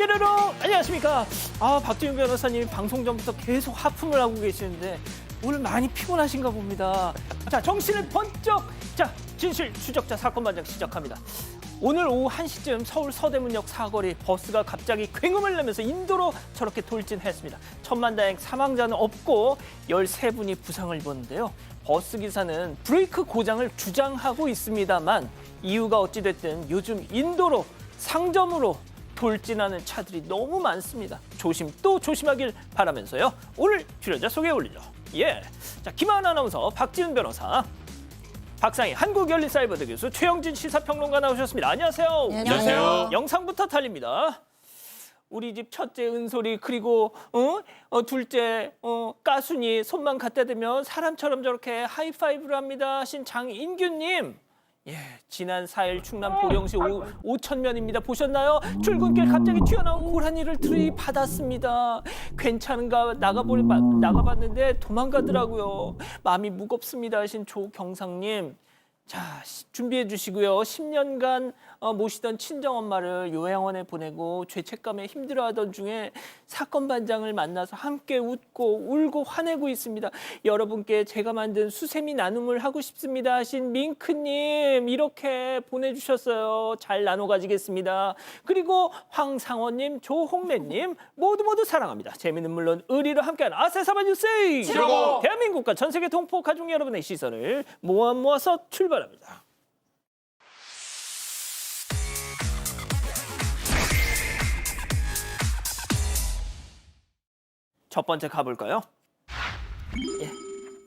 뾰로롱 안녕하십니까. 박지훈 변호사님이 방송 전부터 계속 하품을 하고 계시는데 오늘 많이 피곤하신가 봅니다. 자, 정신을 번쩍. 자, 진실 추적자 사건 반장 시작합니다. 오늘 오후 1시쯤 서울 서대문역 사거리 버스가 갑자기 굉음을 내면서 인도로 저렇게 돌진했습니다. 천만다행 사망자는 없고 13분이 부상을 입었는데요. 버스 기사는 브레이크 고장을 주장하고 있습니다만 이유가 어찌됐든 요즘 인도로 상점으로 돌진하는 차들이 너무 많습니다. 조심 또 조심하길 바라면서요. 오늘 출연자 소개해 올리죠. 예, 자, 김하은 아나운서, 박지훈 변호사, 박상희 한국열린사이버대 교수, 최영진 시사평론가 나오셨습니다. 안녕하세요. 안녕하세요. 영상부터 달립니다. 우리 집 첫째 은솔이 그리고 둘째 까순이 손만 갖다 대면 사람처럼 저렇게 하이파이브를 합니다 하신 장인규님. 예, 지난 4일 충남 보령시 오천면입니다. 보셨나요? 출근길 갑자기 튀어나온 고라니를 들이받았습니다. 괜찮은가 나가봤는데 도망가더라고요. 마음이 무겁습니다 하신 조경상님. 자, 준비해 주시고요. 10년간 모시던 친정엄마를 요양원에 보내고 죄책감에 힘들어하던 중에 사건 반장을 만나서 함께 웃고 울고 화내고 있습니다. 여러분께 제가 만든 수세미 나눔을 하고 싶습니다 하신 밍크님 이렇게 보내주셨어요. 잘 나눠 가지겠습니다. 그리고 황상원님, 조홍래님 모두 사랑합니다. 재미는 물론 의리로 함께하는 아세사바 뉴스 최고! 대한민국과 전 세계 동포 가족 여러분의 시선을 모아서 출발합니다. 첫 번째 가볼까요? 예,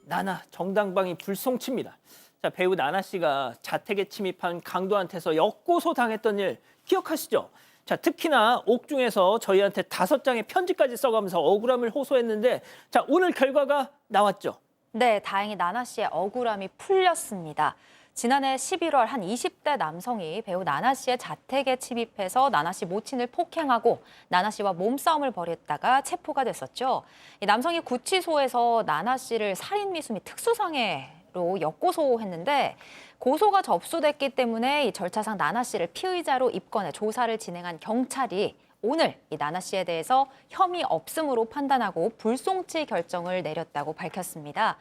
나나 정당방위 불송치입니다. 자, 배우 나나 씨가 자택에 침입한 강도한테서 역고소 당했던 일 기억하시죠? 자, 특히나 옥중에서 저희한테 5장의 편지까지 써가면서 억울함을 호소했는데, 자, 오늘 결과가 나왔죠? 네, 다행히 나나 씨의 억울함이 풀렸습니다. 지난해 11월 한 20대 남성이 배우 나나 씨의 자택에 침입해서 나나 씨 모친을 폭행하고 나나 씨와 몸싸움을 벌였다가 체포가 됐었죠. 이 남성이 구치소에서 나나 씨를 살인미수 및 특수상해로 역고소했는데 고소가 접수됐기 때문에 이 절차상 나나 씨를 피의자로 입건해 조사를 진행한 경찰이 오늘 이 나나 씨에 대해서 혐의 없음으로 판단하고 불송치 결정을 내렸다고 밝혔습니다.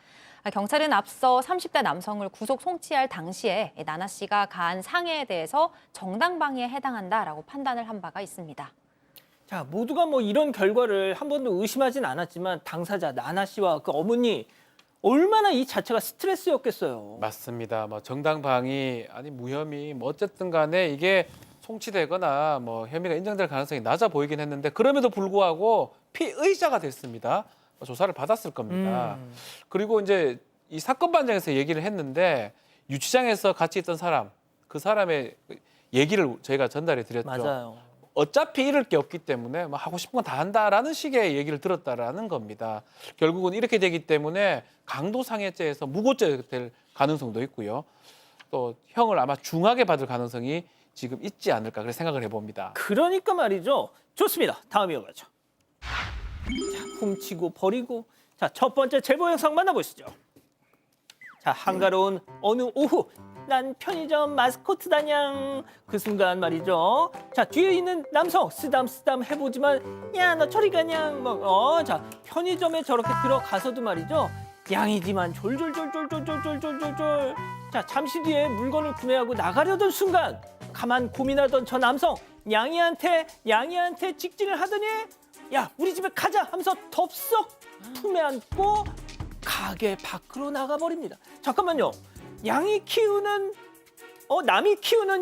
경찰은 앞서 30대 남성을 구속 송치할 당시에 나나 씨가 가한 상해에 대해서 정당방위에 해당한다라고 판단을 한 바가 있습니다. 자, 모두가 뭐 이런 결과를 한 번도 의심하진 않았지만 당사자 나나 씨와 그 어머니 얼마나 이 자체가 스트레스였겠어요. 맞습니다. 뭐 정당방위 아니 무혐의 뭐 어쨌든 간에 이게 송치되거나 뭐 혐의가 인정될 가능성이 낮아 보이긴 했는데 그럼에도 불구하고 피의자가 됐습니다. 조사를 받았을 겁니다. 그리고 이제 이 사건 반장에서 얘기를 했는데 유치장에서 같이 있던 사람, 그 사람의 얘기를 저희가 전달해 드렸죠. 맞아요. 어차피 잃을 게 없기 때문에 뭐 하고 싶은 건 다 한다라는 식의 얘기를 들었다라는 겁니다. 결국은 이렇게 되기 때문에 강도상해죄에서 무고죄 될 가능성도 있고요. 또 형을 아마 중하게 받을 가능성이 지금 있지 않을까 그렇게 생각을 해봅니다. 그러니까 말이죠. 좋습니다. 다음 이어가죠. 자, 훔치고 버리고. 자, 첫 번째 제보 영상 만나보시죠. 자, 한가로운 어느 오후 난 편의점 마스코트다냥. 그 순간 말이죠. 자, 뒤에 있는 남성 쓰담쓰담 해보지만 야, 너 저리 가냥. 자, 편의점에 저렇게 들어가서도 말이죠. 양이지만 졸졸졸졸졸졸졸졸졸. 자, 잠시 뒤에 물건을 구매하고 나가려던 순간 가만 고민하던 저 남성 양이한테 직진을 하더니 야, 우리 집에 가자 하면서 덥석 품에 안고 가게 밖으로 나가버립니다. 잠깐만요. 남이 키우는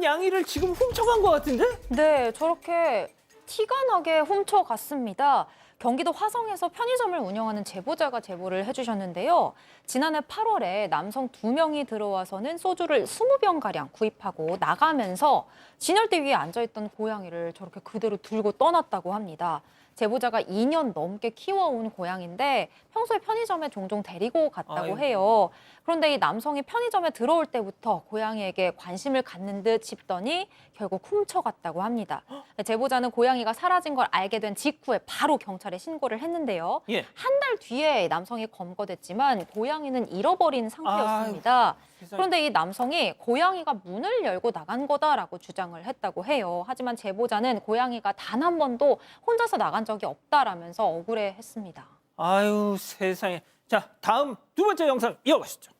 양이를 지금 훔쳐간 것 같은데? 네, 저렇게 티가 나게 훔쳐갔습니다. 경기도 화성에서 편의점을 운영하는 제보자가 제보를 해주셨는데요. 지난해 8월에 남성 2명이 들어와서는 소주를 20병가량 구입하고 나가면서 진열대 위에 앉아있던 고양이를 저렇게 그대로 들고 떠났다고 합니다. 제보자가 2년 넘게 키워온 고양인데 평소에 편의점에 종종 데리고 갔다고 아이고. 해요. 그런데 이 남성이 편의점에 들어올 때부터 고양이에게 관심을 갖는 듯 싶더니 결국 훔쳐갔다고 합니다. 제보자는 고양이가 사라진 걸 알게 된 직후에 바로 경찰에 경찰에 신고를 했는데요. 예. 한 달 뒤에 남성이 검거됐지만 고양이는 잃어버린 상태였습니다. 세상에. 그런데 이 남성이 고양이가 문을 열고 나간 거다라고 주장을 했다고 해요. 하지만 제보자는 고양이가 단 한 번도 혼자서 나간 적이 없다라면서 억울해했습니다. 아유 세상에. 자, 다음 두 번째 영상 이어가시죠.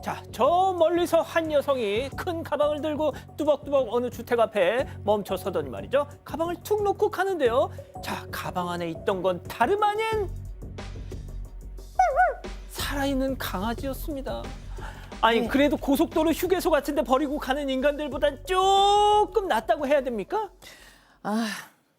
자, 저 멀리서 한 여성이 큰 가방을 들고 뚜벅뚜벅 어느 주택 앞에 멈춰서더니 말이죠. 가방을 툭 놓고 가는데요. 자, 가방 안에 있던 건 다름 아닌 살아있는 강아지였습니다. 아니, 그래도 고속도로 휴게소 같은 데 버리고 가는 인간들보단 조금 낫다고 해야 됩니까?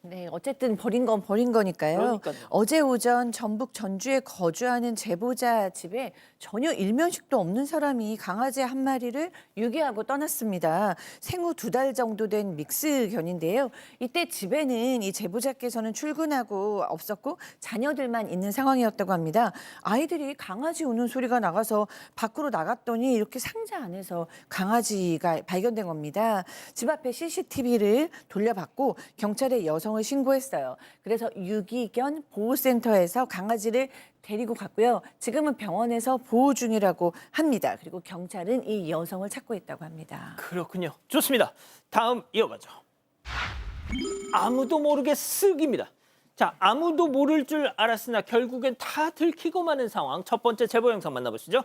네, 어쨌든 버린 건 버린 거니까요. 그러니까요. 어제 오전 전북 전주에 거주하는 제보자 집에 전혀 일면식도 없는 사람이 강아지 한 마리를 유기하고 떠났습니다. 생후 2달 정도 된 믹스견인데요. 이때 집에는 이 제보자께서는 출근하고 없었고 자녀들만 있는 상황이었다고 합니다. 아이들이 강아지 우는 소리가 나가서 밖으로 나갔더니 이렇게 상자 안에서 강아지가 발견된 겁니다. 집 앞에 CCTV를 돌려봤고 경찰에 여성을 신고했어요. 그래서 유기견 보호센터에서 강아지를 데리고 갔고요. 지금은 병원에서 보호 중이라고 합니다. 그리고 경찰은 이 여성을 찾고 있다고 합니다. 그렇군요. 좋습니다. 다음 이어가죠. 아무도 모르게 쓱입니다. 자, 아무도 모를 줄 알았으나 결국엔 다 들키고 마는 상황. 첫 번째 제보 영상 만나보시죠.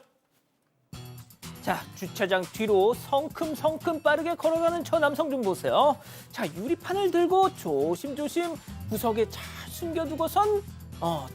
자, 주차장 뒤로 성큼성큼 빠르게 걸어가는 저 남성 좀 보세요. 자, 유리판을 들고 조심조심 구석에 잘 숨겨두고선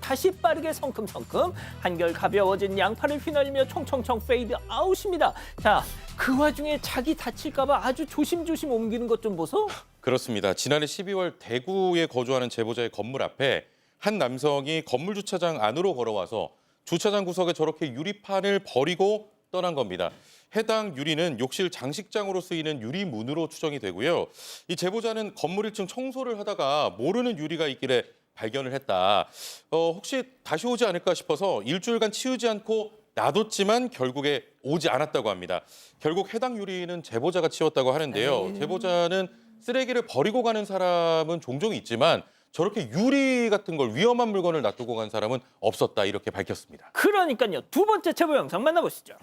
다시 빠르게 성큼성큼 한결 가벼워진 양팔을 휘날리며 총총총 페이드 아웃입니다. 자, 그 와중에 자기 다칠까 봐 아주 조심조심 옮기는 것 좀 보소. 그렇습니다. 지난해 12월 대구에 거주하는 제보자의 건물 앞에 한 남성이 건물 주차장 안으로 걸어와서 주차장 구석에 저렇게 유리판을 버리고 떠난 겁니다. 해당 유리는 욕실 장식장으로 쓰이는 유리문으로 추정이 되고요. 이 제보자는 건물 1층 청소를 하다가 모르는 유리가 있길래 발견을 했다. 혹시 다시 오지 않을까 싶어서 일주일간 치우지 않고 놔뒀지만 결국에 오지 않았다고 합니다. 결국 해당 유리는 제보자가 치웠다고 하는데요. 제보자는 쓰레기를 버리고 가는 사람은 종종 있지만 저렇게 유리 같은 걸 위험한 물건을 놔두고 간 사람은 없었다 이렇게 밝혔습니다. 그러니까요. 두 번째 제보 영상 만나보시죠.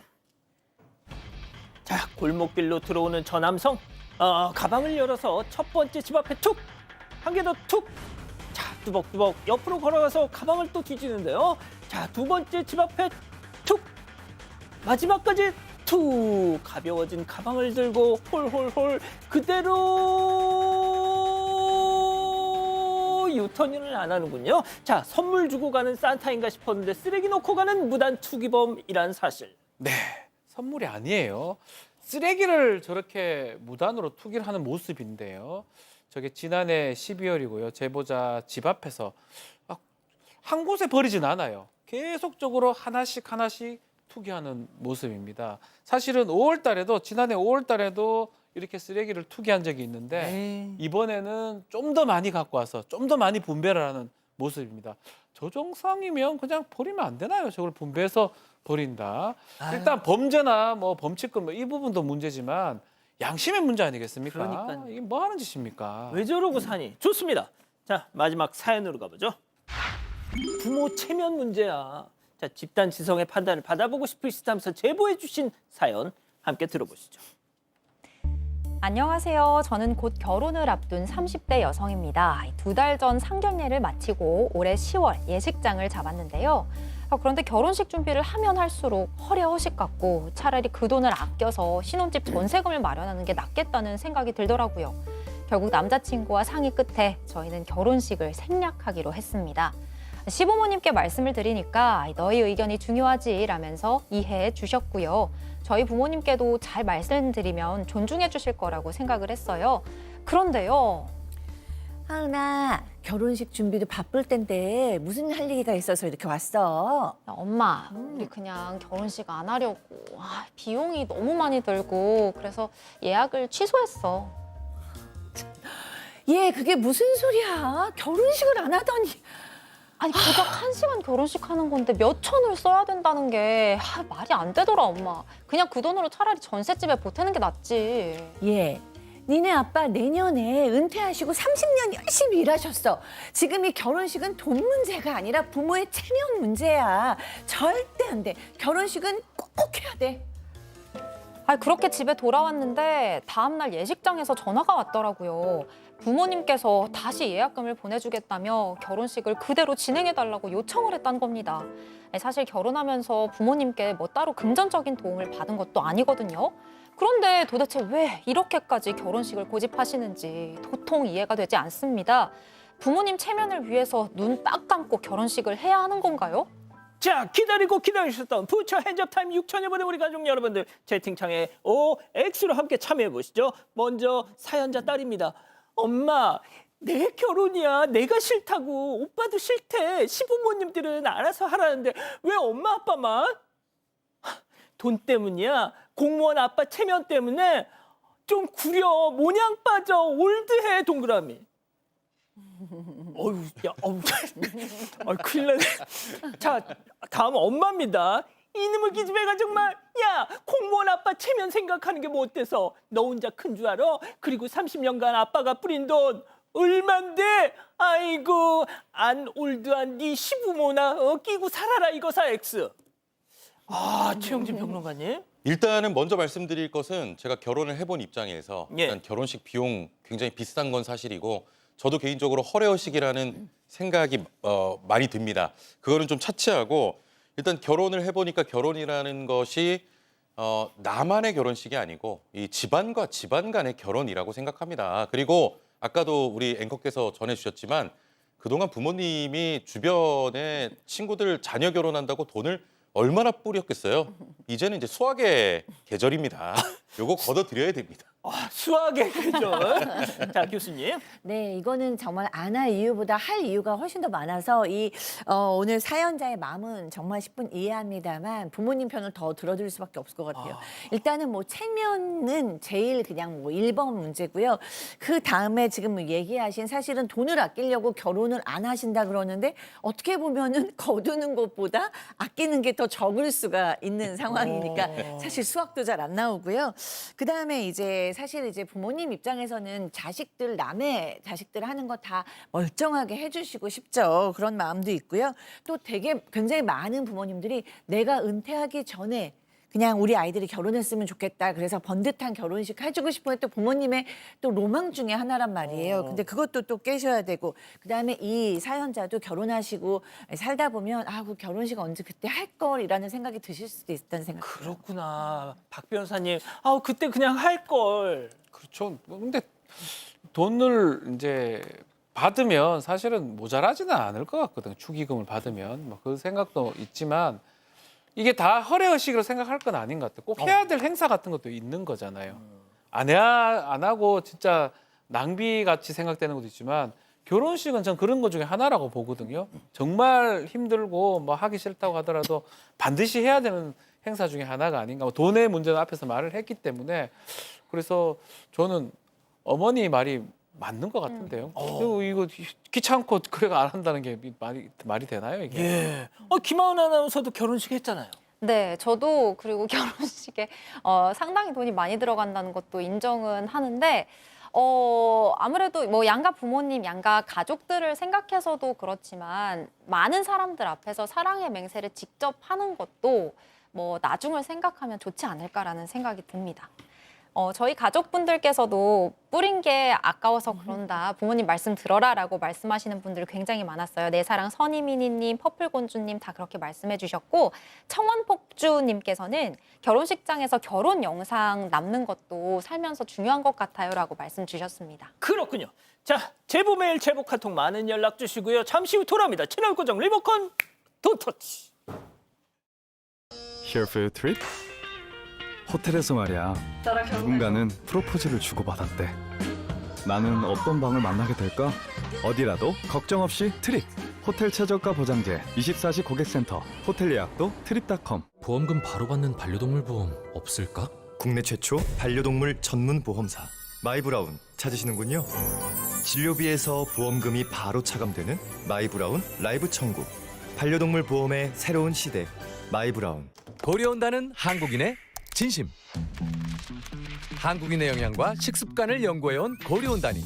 자, 골목길로 들어오는 저 남성. 가방을 열어서 첫 번째 집 앞에 툭! 한 개 더 툭! 자, 뚜벅뚜벅 옆으로 걸어가서 가방을 또 뒤지는데요. 자, 두 번째 집 앞에 툭! 마지막까지 툭! 가벼워진 가방을 들고 홀홀홀 그대로 유턴을 안 하는군요. 자, 선물 주고 가는 산타인가 싶었는데 쓰레기 놓고 가는 무단 투기범이란 사실. 네, 선물이 아니에요. 쓰레기를 저렇게 무단으로 투기를 하는 모습인데요. 저게 지난해 12월이고요. 제보자 집 앞에서 한 곳에 버리진 않아요. 계속적으로 하나씩 투기하는 모습입니다. 사실은 5월 달에도 지난해 5월 달에도 이렇게 쓰레기를 투기한 적이 있는데 이번에는 좀 더 많이 갖고 와서 좀 더 많이 분배를 하는 모습입니다. 저 정상이면 그냥 버리면 안 되나요? 저걸 분배해서 버린다. 일단 범죄나 뭐 범칙금 이 부분도 문제지만 양심의 문제 아니겠습니까? 그러니까요. 이게 뭐 하는 짓입니까? 왜 저러고 사니? 좋습니다. 자, 마지막 사연으로 가보죠. 부모 체면 문제야. 자, 집단 지성의 판단을 받아보고 싶으시다면서 제보해 주신 사연 함께 들어보시죠. 안녕하세요. 저는 곧 결혼을 앞둔 30대 여성입니다. 2달 전 상견례를 마치고 올해 10월 예식장을 잡았는데요. 그런데 결혼식 준비를 하면 할수록 허례허식 같고 차라리 그 돈을 아껴서 신혼집 전세금을 마련하는 게 낫겠다는 생각이 들더라고요. 결국 남자친구와 상의 끝에 저희는 결혼식을 생략하기로 했습니다. 시부모님께 말씀을 드리니까 너희 의견이 중요하지라면서 이해해 주셨고요. 저희 부모님께도 잘 말씀드리면 존중해 주실 거라고 생각을 했어요. 그런데요. 하은아, 결혼식 준비도 바쁠 텐데 무슨 할 얘기가 있어서 이렇게 왔어? 엄마, 우리 그냥 결혼식 안 하려고. 비용이 너무 많이 들고 그래서 예약을 취소했어. 얘 그게 무슨 소리야? 결혼식을 안 하더니. 아니 고작 1시간 결혼식 하는 건데 몇 천을 써야 된다는 게 말이 안 되더라 엄마. 그냥 그 돈으로 차라리 전셋집에 보태는 게 낫지. 얘 니네 아빠 내년에 은퇴하시고 30년 열심히 일하셨어. 지금 이 결혼식은 돈 문제가 아니라 부모의 체면 문제야. 절대 안 돼. 결혼식은 꼭 해야 돼. 아니, 그렇게 집에 돌아왔는데 다음날 예식장에서 전화가 왔더라고요. 부모님께서 다시 예약금을 보내주겠다며 결혼식을 그대로 진행해달라고 요청을 했다는 겁니다. 사실 결혼하면서 부모님께 뭐 따로 금전적인 도움을 받은 것도 아니거든요. 그런데 도대체 왜 이렇게까지 결혼식을 고집하시는지 도통 이해가 되지 않습니다. 부모님 체면을 위해서 눈 딱 감고 결혼식을 해야 하는 건가요? 자, 기다리고 기다리셨던 부처 핸즈업 타임 6천여 분의 우리 가족 여러분들 채팅창에 OX로 함께 참여해 보시죠. 먼저 사연자 딸입니다. 엄마, 내 결혼이야. 내가 싫다고. 오빠도 싫대. 시부모님들은 알아서 하라는데 왜 엄마 아빠만? 돈 때문이야. 공무원 아빠 체면 때문에 좀 구려. 모냥 빠져. 올드해. 동그라미. 어휴, 야, 큰일 나네. 자, 다음 엄마입니다. 이놈의 기집애가 정말, 야, 공무원 아빠 체면 생각하는 게 뭐 어때서? 너 혼자 큰 줄 알아? 그리고 30년간 아빠가 뿌린 돈 얼만데? 아이고, 안 올드한 네 시부모나 끼고 살아라 이거사 X. 아, 최영진 평론가님. 일단은 먼저 말씀드릴 것은 제가 결혼을 해본 입장에서 예. 일단 결혼식 비용 굉장히 비싼 건 사실이고 저도 개인적으로 허례허식이라는 생각이 많이 듭니다. 그거는 좀 차치하고 일단 결혼을 해보니까 결혼이라는 것이 나만의 결혼식이 아니고 이 집안과 집안 간의 결혼이라고 생각합니다. 그리고 아까도 우리 앵커께서 전해주셨지만 그동안 부모님이 주변에 친구들 자녀 결혼한다고 돈을 얼마나 뿌렸겠어요. 이제는 이제 수학의 계절입니다. 요거 걷어드려야 됩니다. 수학의 계절. 자, 교수님. 네, 이거는 정말 안 할 이유보다 할 이유가 훨씬 더 많아서 오늘 사연자의 마음은 정말 10분 이해합니다만 부모님 편을 더 들어줄 수밖에 없을 것 같아요. 일단은 뭐 체면은 제일 그냥 뭐 1번 문제고요. 그 다음에 지금 얘기하신 사실은 돈을 아끼려고 결혼을 안 하신다 그러는데 어떻게 보면은 거두는 것보다 아끼는 게 더 적을 수가 있는 상황이니까 사실 수학도 잘 안 나오고요. 그 다음에 사실 부모님 입장에서는 자식들 남의 자식들 하는 거 다 멀쩡하게 해주시고 싶죠. 그런 마음도 있고요. 또 굉장히 많은 부모님들이 내가 은퇴하기 전에 그냥 우리 아이들이 결혼했으면 좋겠다. 그래서 번듯한 결혼식 해주고 싶은 또 부모님의 또 로망 중에 하나란 말이에요. 근데 그것도 또 깨셔야 되고 그다음에 이 사연자도 결혼하시고 살다 보면 그 결혼식 언제 그때 할 걸이라는 생각이 드실 수도 있다는 생각. 그렇구나. 박 변호사님. 그때 그냥 할 걸. 그렇죠. 근데 돈을 이제 받으면 사실은 모자라지는 않을 것 같거든요. 축의금을 받으면 뭐 그 생각도 있지만 이게 다 허례허식으로 생각할 건 아닌 것 같아요. 꼭 해야 될 행사 같은 것도 있는 거잖아요. 안 하고 진짜 낭비같이 생각되는 것도 있지만 결혼식은 전 그런 것 중에 하나라고 보거든요. 정말 힘들고 뭐 하기 싫다고 하더라도 반드시 해야 되는 행사 중에 하나가 아닌가. 돈의 문제는 앞에서 말을 했기 때문에 그래서 저는 어머니 말이 맞는 것 같은데요. 이거 귀찮고 그래가 안 한다는 게 말이 되나요 이게? 예. 김하은 아나운서도 결혼식 했잖아요. 네, 저도 그리고 결혼식에 상당히 돈이 많이 들어간다는 것도 인정은 하는데 아무래도 뭐 양가 부모님, 양가 가족들을 생각해서도 그렇지만 많은 사람들 앞에서 사랑의 맹세를 직접 하는 것도 뭐 나중을 생각하면 좋지 않을까라는 생각이 듭니다. 저희 가족분들께서도 뿌린 게 아까워서 그런다. 부모님 말씀 들어라라고 말씀하시는 분들이 굉장히 많았어요. 내 사랑 선희민희님, 퍼플곤주님 다 그렇게 말씀해 주셨고 청원폭주님께서는 결혼식장에서 결혼 영상 남는 것도 살면서 중요한 것 같아요라고 말씀 주셨습니다. 그렇군요. 자, 제보 메일, 제보 카톡 많은 연락 주시고요. 잠시 후 돌아옵니다. 채널 고정 리모컨 돈터치. Here for your trip? 호텔에서 말이야. 누군가는 프로포즈를 주고받았대. 나는 어떤 방을 만나게 될까? 어디라도 걱정 없이 트립. 호텔 최저가 보장제 24시 고객센터. 호텔 예약도 트립닷컴. 보험금 바로 받는 반려동물 보험 없을까? 국내 최초 반려동물 전문 보험사 마이브라운 찾으시는군요. 진료비에서 보험금이 바로 차감되는 마이브라운 라이브 청구. 반려동물 보험의 새로운 시대 마이브라운. 고려온다는 한국인의 진심. 한국인의 영양과 식습관을 연구해온 고려온단이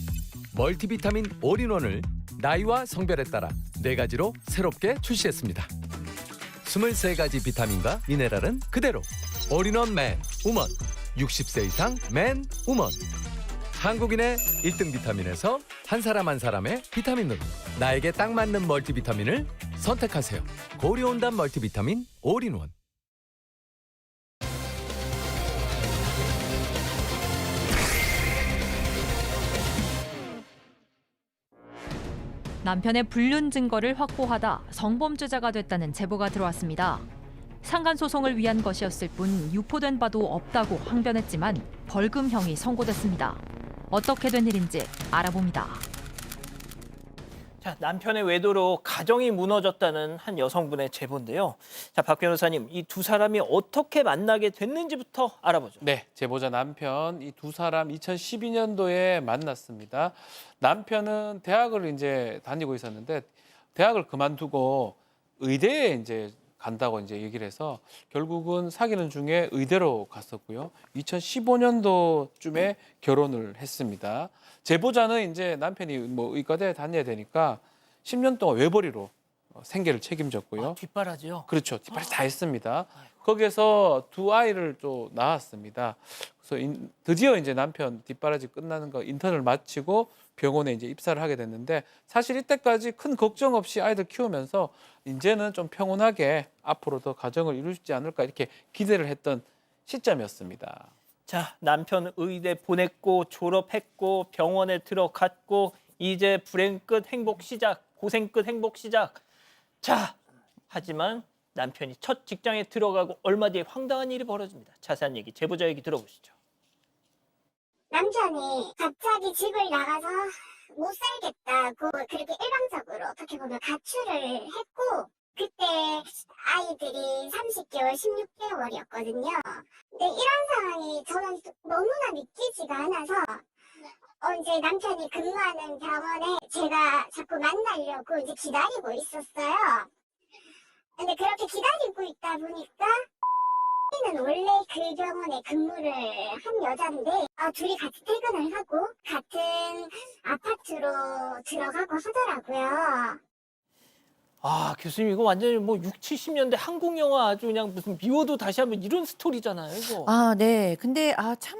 멀티비타민 올인원을 나이와 성별에 따라 4가지로 새롭게 출시했습니다. 23가지 비타민과 미네랄은 그대로. 올인원 맨, 우먼, 60세 이상 맨, 우먼. 한국인의 1등 비타민에서 한 사람 한 사람의 비타민으로 나에게 딱 맞는 멀티비타민을 선택하세요. 고려온단 멀티비타민 올인원. 남편의 불륜 증거를 확보하다 성범죄자가 됐다는 제보가 들어왔습니다. 상간소송을 위한 것이었을 뿐 유포된 바도 없다고 항변했지만 벌금형이 선고됐습니다. 어떻게 된 일인지 알아봅니다. 자, 남편의 외도로 가정이 무너졌다는 한 여성분의 제보인데요. 자, 박 변호사님, 이 두 사람이 어떻게 만나게 됐는지부터 알아보죠. 네, 제보자 남편 이 두 사람 2012년도에 만났습니다. 남편은 대학을 이제 다니고 있었는데 대학을 그만두고 의대에 이제 간다고 이제 얘기를 해서 결국은 사귀는 중에 의대로 갔었고요. 2015년도쯤에 결혼을 했습니다. 제보자는 이제 남편이 뭐 의과대에 다녀야 되니까 10년 동안 외벌이로 생계를 책임졌고요. 아, 뒷바라지요? 그렇죠. 뒷바라지 다 했습니다. 거기에서 두 아이를 또 낳았습니다. 그래서 드디어 이제 남편 뒷바라지 끝나는 거 인턴을 마치고 병원에 이제 입사를 하게 됐는데 사실 이때까지 큰 걱정 없이 아이들 키우면서 이제는 좀 평온하게 앞으로 더 가정을 이룰 수 있지 않을까 이렇게 기대를 했던 시점이었습니다. 자, 남편 의대 보냈고 졸업했고 병원에 들어갔고 이제 불행 끝 행복 시작, 고생 끝 행복 시작. 자, 하지만 남편이 첫 직장에 들어가고 얼마 뒤에 황당한 일이 벌어집니다. 자세한 얘기 제보자 얘기 들어보시죠. 남편이 갑자기 집을 나가서 못 살겠다고 그렇게 일방적으로 어떻게 보면 가출을 했고 그때 아이들이 30개월, 16개월이었거든요. 근데 이런 상황이 저는 너무나 믿기지가 않아서 이제 남편이 근무하는 병원에 제가 자꾸 만나려고 이제 기다리고 있었어요. 근데 그렇게 기다리고 있다 보니까 는 원래 그 병원에 근무를 한 여자인데 둘이 같이 퇴근을 하고 같은 아파트로 들어가고 하더라고요. 아, 교수님 이거 완전히 뭐 6, 70년대 한국 영화 아주 그냥 무슨 미워도 다시 한번 이런 스토리잖아요, 이거. 아, 네. 근데 참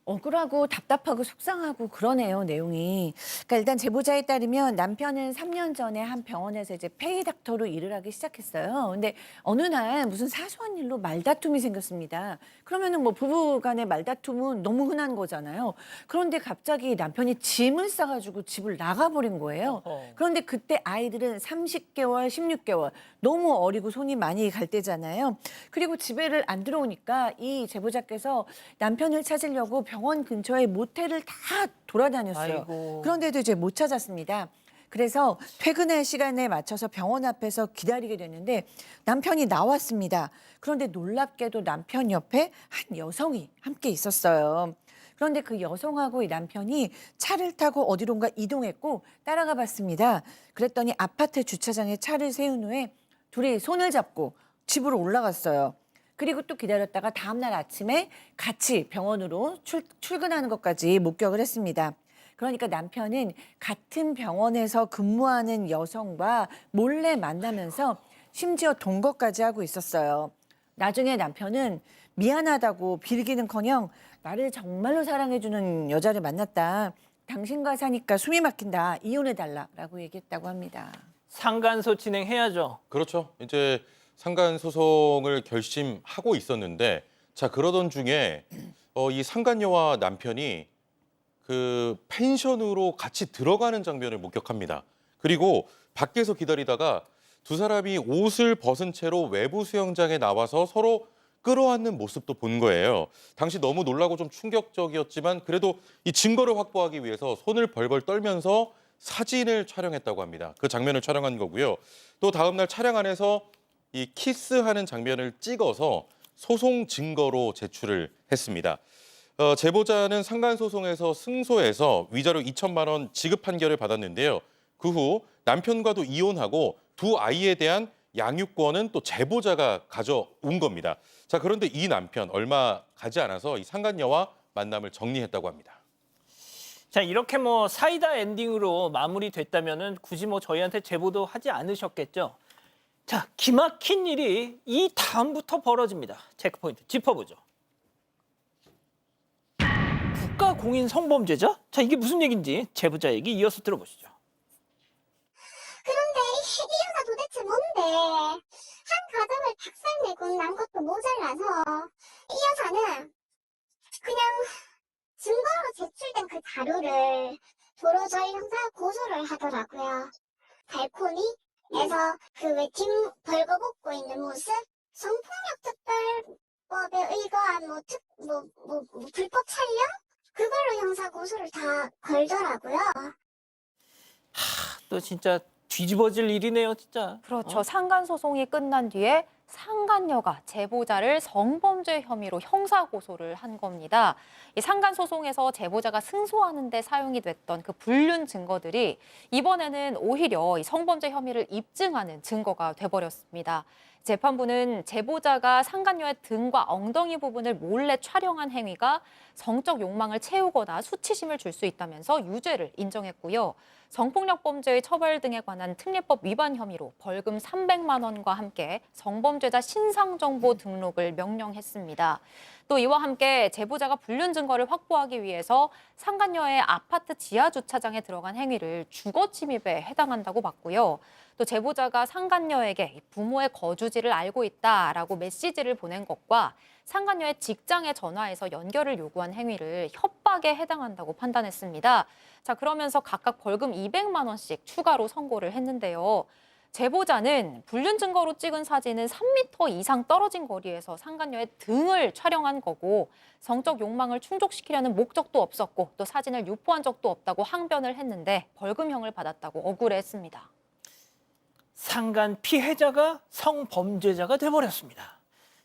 억울하고 답답하고 속상하고 그러네요, 내용이. 그러니까 일단 제보자에 따르면 남편은 3년 전에 한 병원에서 이제 페이 닥터로 일을 하기 시작했어요. 근데 어느 날 무슨 사소한 일로 말다툼이 생겼습니다. 그러면은 뭐 부부 간의 말다툼은 너무 흔한 거잖아요. 그런데 갑자기 남편이 짐을 싸가지고 집을 나가버린 거예요. 그런데 그때 아이들은 30개월, 16개월 너무 어리고 손이 많이 갈 때잖아요. 그리고 집에를 안 들어오니까 이 제보자께서 남편을 찾으려고 병원 근처에 모텔을 다 돌아다녔어요. 아이고. 그런데도 이제 못 찾았습니다. 그래서 퇴근할 시간에 맞춰서 병원 앞에서 기다리게 됐는데 남편이 나왔습니다. 그런데 놀랍게도 남편 옆에 한 여성이 함께 있었어요. 그런데 그 여성하고 이 남편이 차를 타고 어디론가 이동했고 따라가 봤습니다. 그랬더니 아파트 주차장에 차를 세운 후에 둘이 손을 잡고 집으로 올라갔어요. 그리고 또 기다렸다가 다음날 아침에 같이 병원으로 출근하는 것까지 목격을 했습니다. 그러니까 남편은 같은 병원에서 근무하는 여성과 몰래 만나면서 심지어 동거까지 하고 있었어요. 나중에 남편은 미안하다고 빌기는커녕 나를 정말로 사랑해주는 여자를 만났다. 당신과 사니까 숨이 막힌다. 이혼해달라라고 얘기했다고 합니다. 상간소 진행해야죠. 그렇죠. 이제 상간 소송을 결심하고 있었는데 자 그러던 중에 이 상간녀와 남편이 그 펜션으로 같이 들어가는 장면을 목격합니다. 그리고 밖에서 기다리다가 두 사람이 옷을 벗은 채로 외부 수영장에 나와서 서로 끌어안는 모습도 본 거예요. 당시 너무 놀라고 좀 충격적이었지만 그래도 이 증거를 확보하기 위해서 손을 벌벌 떨면서 사진을 촬영했다고 합니다. 그 장면을 촬영한 거고요. 또 다음 날 차량 안에서 이 키스하는 장면을 찍어서 소송 증거로 제출을 했습니다. 제보자는 상간소송에서 승소해서 위자료 2천만 원 지급 판결을 받았는데요. 그 후 남편과도 이혼하고 두 아이에 대한 양육권은 또 제보자가 가져온 겁니다. 자, 그런데 이 남편 얼마 가지 않아서 이 상간녀와 만남을 정리했다고 합니다. 자, 이렇게 뭐 사이다 엔딩으로 마무리됐다면은 굳이 뭐 저희한테 제보도 하지 않으셨겠죠. 자, 기막힌 일이 이 다음부터 벌어집니다. 체크포인트 짚어보죠. 국가공인 성범죄자? 자, 이게 무슨 얘기인지 제보자 얘기 이어서 들어보시죠. 그런데 이 여자 도대체 뭔데? 한 가정을 박살내고 난 것도 모자라서 이 여자는 그냥 증거로 제출된 그 자료를 도로 저희 형사가 고소를 하더라고요. 발코니에서 그 왜 뒷 벌거벗고 있는 모습, 성폭력특별법에 의거한 뭐 불법 촬영? 그걸로 형사 고소를 다 걸더라고요. 또 진짜 뒤집어질 일이네요, 진짜. 그렇죠. 상간 소송이 끝난 뒤에 상간녀가 제보자를 성범죄 혐의로 형사 고소를 한 겁니다. 이 상간 소송에서 제보자가 승소하는 데 사용이 됐던 그 불륜 증거들이 이번에는 오히려 이 성범죄 혐의를 입증하는 증거가 돼버렸습니다. 재판부는 제보자가 상간녀의 등과 엉덩이 부분을 몰래 촬영한 행위가 성적 욕망을 채우거나 수치심을 줄 수 있다면서 유죄를 인정했고요. 성폭력 범죄의 처벌 등에 관한 특례법 위반 혐의로 벌금 300만 원과 함께 성범죄자 신상정보 등록을 명령했습니다. 또 이와 함께 제보자가 불륜 증거를 확보하기 위해서 상간녀의 아파트 지하 주차장에 들어간 행위를 주거 침입에 해당한다고 봤고요. 또 제보자가 상간녀에게 부모의 거주지를 알고 있다라고 메시지를 보낸 것과 상간녀의 직장에 전화해서 연결을 요구한 행위를 협박에 해당한다고 판단했습니다. 자, 그러면서 각각 벌금 200만 원씩 추가로 선고를 했는데요. 제보자는 불륜 증거로 찍은 사진은 3m 이상 떨어진 거리에서 상간녀의 등을 촬영한 거고 성적 욕망을 충족시키려는 목적도 없었고 또 사진을 유포한 적도 없다고 항변을 했는데 벌금형을 받았다고 억울해했습니다. 상간 피해자가 성범죄자가 돼버렸습니다.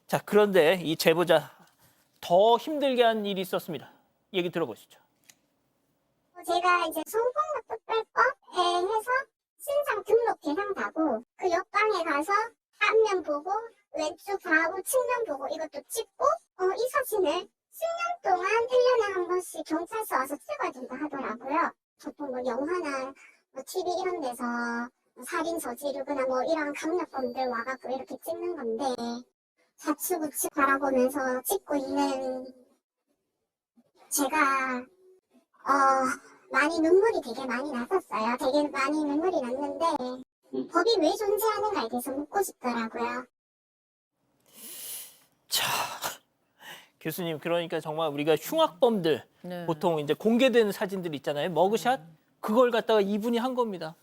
자, 그런데 이 제보자 더 힘들게 한 일이 있었습니다. 얘기 들어보시죠. 제가 이제 성폭력특별법에 해서 신상 등록 대상자고 그 옆방에 가서 앞면 보고 왼쪽 좌우 측면 보고 이것도 찍고 이 사진을 10년 동안 1년에 한 번씩 경찰서 와서 찍어야 된다 하더라고요. 보통 뭐 영화나 뭐 TV 이런 데서 살인 저지르거나 뭐 이런 강력범들 와갖고 이렇게 찍는 건데 좌측 우측 바라보면서 찍고 있는 제가 많이 눈물이 되게 많이 났었어요. 되게 많이 눈물이 났는데 법이 왜 존재하는가에 대해서 묻고 싶더라고요. 자, 교수님, 그러니까 정말 우리가 흉악범들 네. 보통 이제 공개된 사진들 있잖아요. 머그샷 그걸 갖다가 이분이 한 겁니다.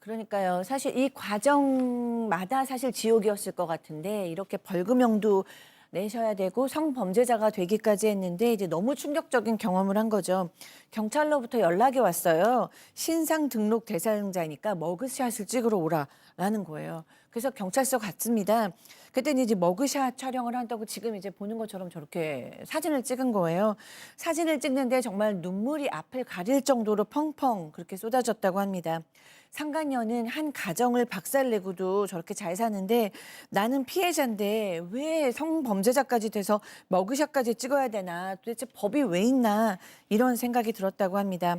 그러니까요. 사실 이 과정마다 사실 지옥이었을 것 같은데 이렇게 벌금형도 내셔야 되고 성범죄자가 되기까지 했는데 이제 너무 충격적인 경험을 한 거죠. 경찰로부터 연락이 왔어요. 신상 등록 대상자니까 머그샷을 찍으러 오라라는 거예요. 그래서 경찰서 갔습니다. 그때는 이제 머그샷 촬영을 한다고 지금 이제 보는 것처럼 저렇게 사진을 찍은 거예요. 사진을 찍는데 정말 눈물이 앞을 가릴 정도로 펑펑 그렇게 쏟아졌다고 합니다. 상간녀는 한 가정을 박살내고도 저렇게 잘 사는데 나는 피해자인데 왜 성범죄자까지 돼서 머그샷까지 찍어야 되나, 도대체 법이 왜 있나 이런 생각이 들었다고 합니다.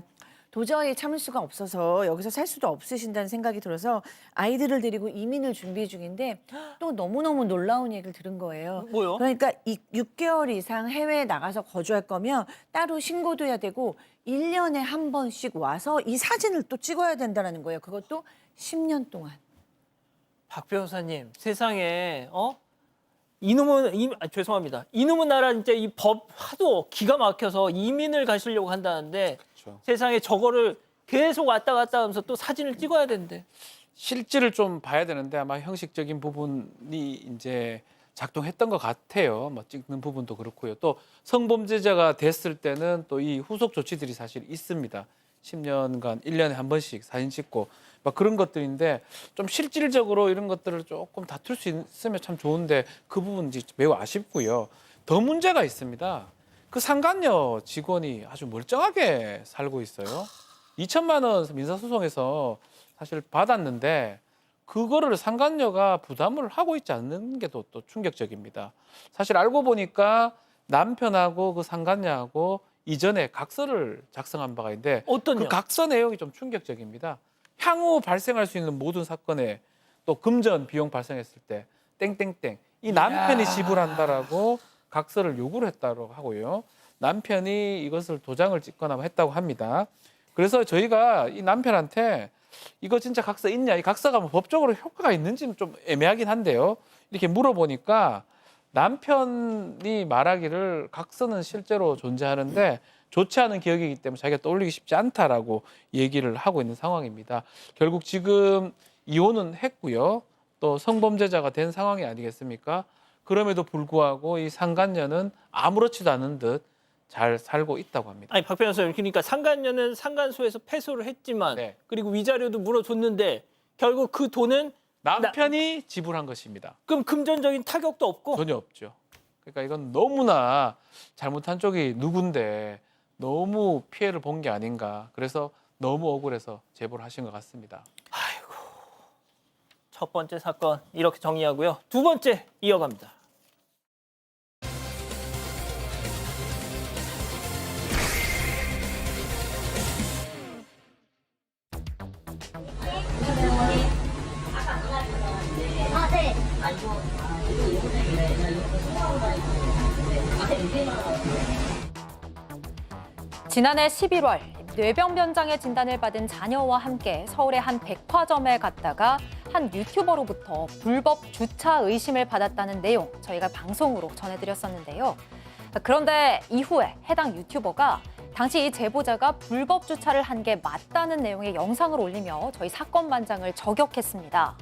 도저히 참을 수가 없어서 여기서 살 수도 없으신다는 생각이 들어서 아이들을 데리고 이민을 준비 중인데 또 너무너무 놀라운 얘기를 들은 거예요. 뭐요? 그러니까 6개월 이상 해외에 나가서 거주할 거면 따로 신고도 해야 되고 1년에 한 번씩 와서 이 사진을 또 찍어야 된다는 거예요. 그것도 10년 동안. 박 변호사님, 세상에 죄송합니다. 이놈의 나라 진짜 이 법 하도 기가 막혀서 이민을 가시려고 한다는데 그렇죠. 세상에 저거를 계속 왔다 갔다 하면서 또 사진을 찍어야 된대. 실질을 좀 봐야 되는데 아마 형식적인 부분이 이제 작동했던 것 같아요. 뭐 찍는 부분도 그렇고요. 또 성범죄자가 됐을 때는 또 이 후속 조치들이 사실 있습니다. 10년간 1년에 한 번씩 사진 찍고 막 그런 것들인데 좀 실질적으로 이런 것들을 조금 다툴 수 있으면 참 좋은데 그 부분이 매우 아쉽고요. 더 문제가 있습니다. 그 상간녀 직원이 아주 멀쩡하게 살고 있어요. 2천만 원 민사소송에서 사실 받았는데 그거를 상간녀가 부담을 하고 있지 않는 게 또 충격적입니다. 사실 알고 보니까 남편하고 그 상간녀하고 이전에 각서를 작성한 바가 있는데 어떤요? 그 각서 내용이 좀 충격적입니다. 향후 발생할 수 있는 모든 사건에 또 금전 비용 발생했을 때 땡땡땡 이 남편이 지불한다라고 각서를 요구를 했다고 하고요. 남편이 이것을 도장을 찍거나 했다고 합니다. 그래서 저희가 이 남편한테 이거 진짜 각서 있냐? 이 각서가 뭐 법적으로 효과가 있는지는 좀 애매하긴 한데요. 이렇게 물어보니까 남편이 말하기를 각서는 실제로 존재하는데 좋지 않은 기억이기 때문에 자기가 떠올리기 쉽지 않다라고 얘기를 하고 있는 상황입니다. 결국 지금 이혼은 했고요. 또 성범죄자가 된 상황이 아니겠습니까? 그럼에도 불구하고 이 상간녀는 아무렇지도 않은 듯 잘 살고 있다고 합니다. 아니 박 변호사님, 그러니까 상간녀는 상간소에서 패소를 했지만 네. 그리고 위자료도 물어줬는데 결국 그 돈은 남편이 지불한 것입니다. 그럼 금전적인 타격도 없고. 전혀 없죠. 그러니까 이건 너무나 잘못한 쪽이 누군데 너무 피해를 본 게 아닌가. 그래서 너무 억울해서 제보를 하신 것 같습니다. 아이고. 첫 번째 사건 이렇게 정리하고요. 두 번째 이어갑니다. 지난해 11월 뇌병변장애 진단을 받은 자녀와 함께 서울의 한 백화점에 갔다가 한 유튜버로부터 불법 주차 의심을 받았다는 내용 저희가 방송으로 전해드렸었는데요. 그런데 이후에 해당 유튜버가 당시 이 제보자가 불법 주차를 한 게 맞다는 내용의 영상을 올리며 저희 사건반장을 저격했습니다.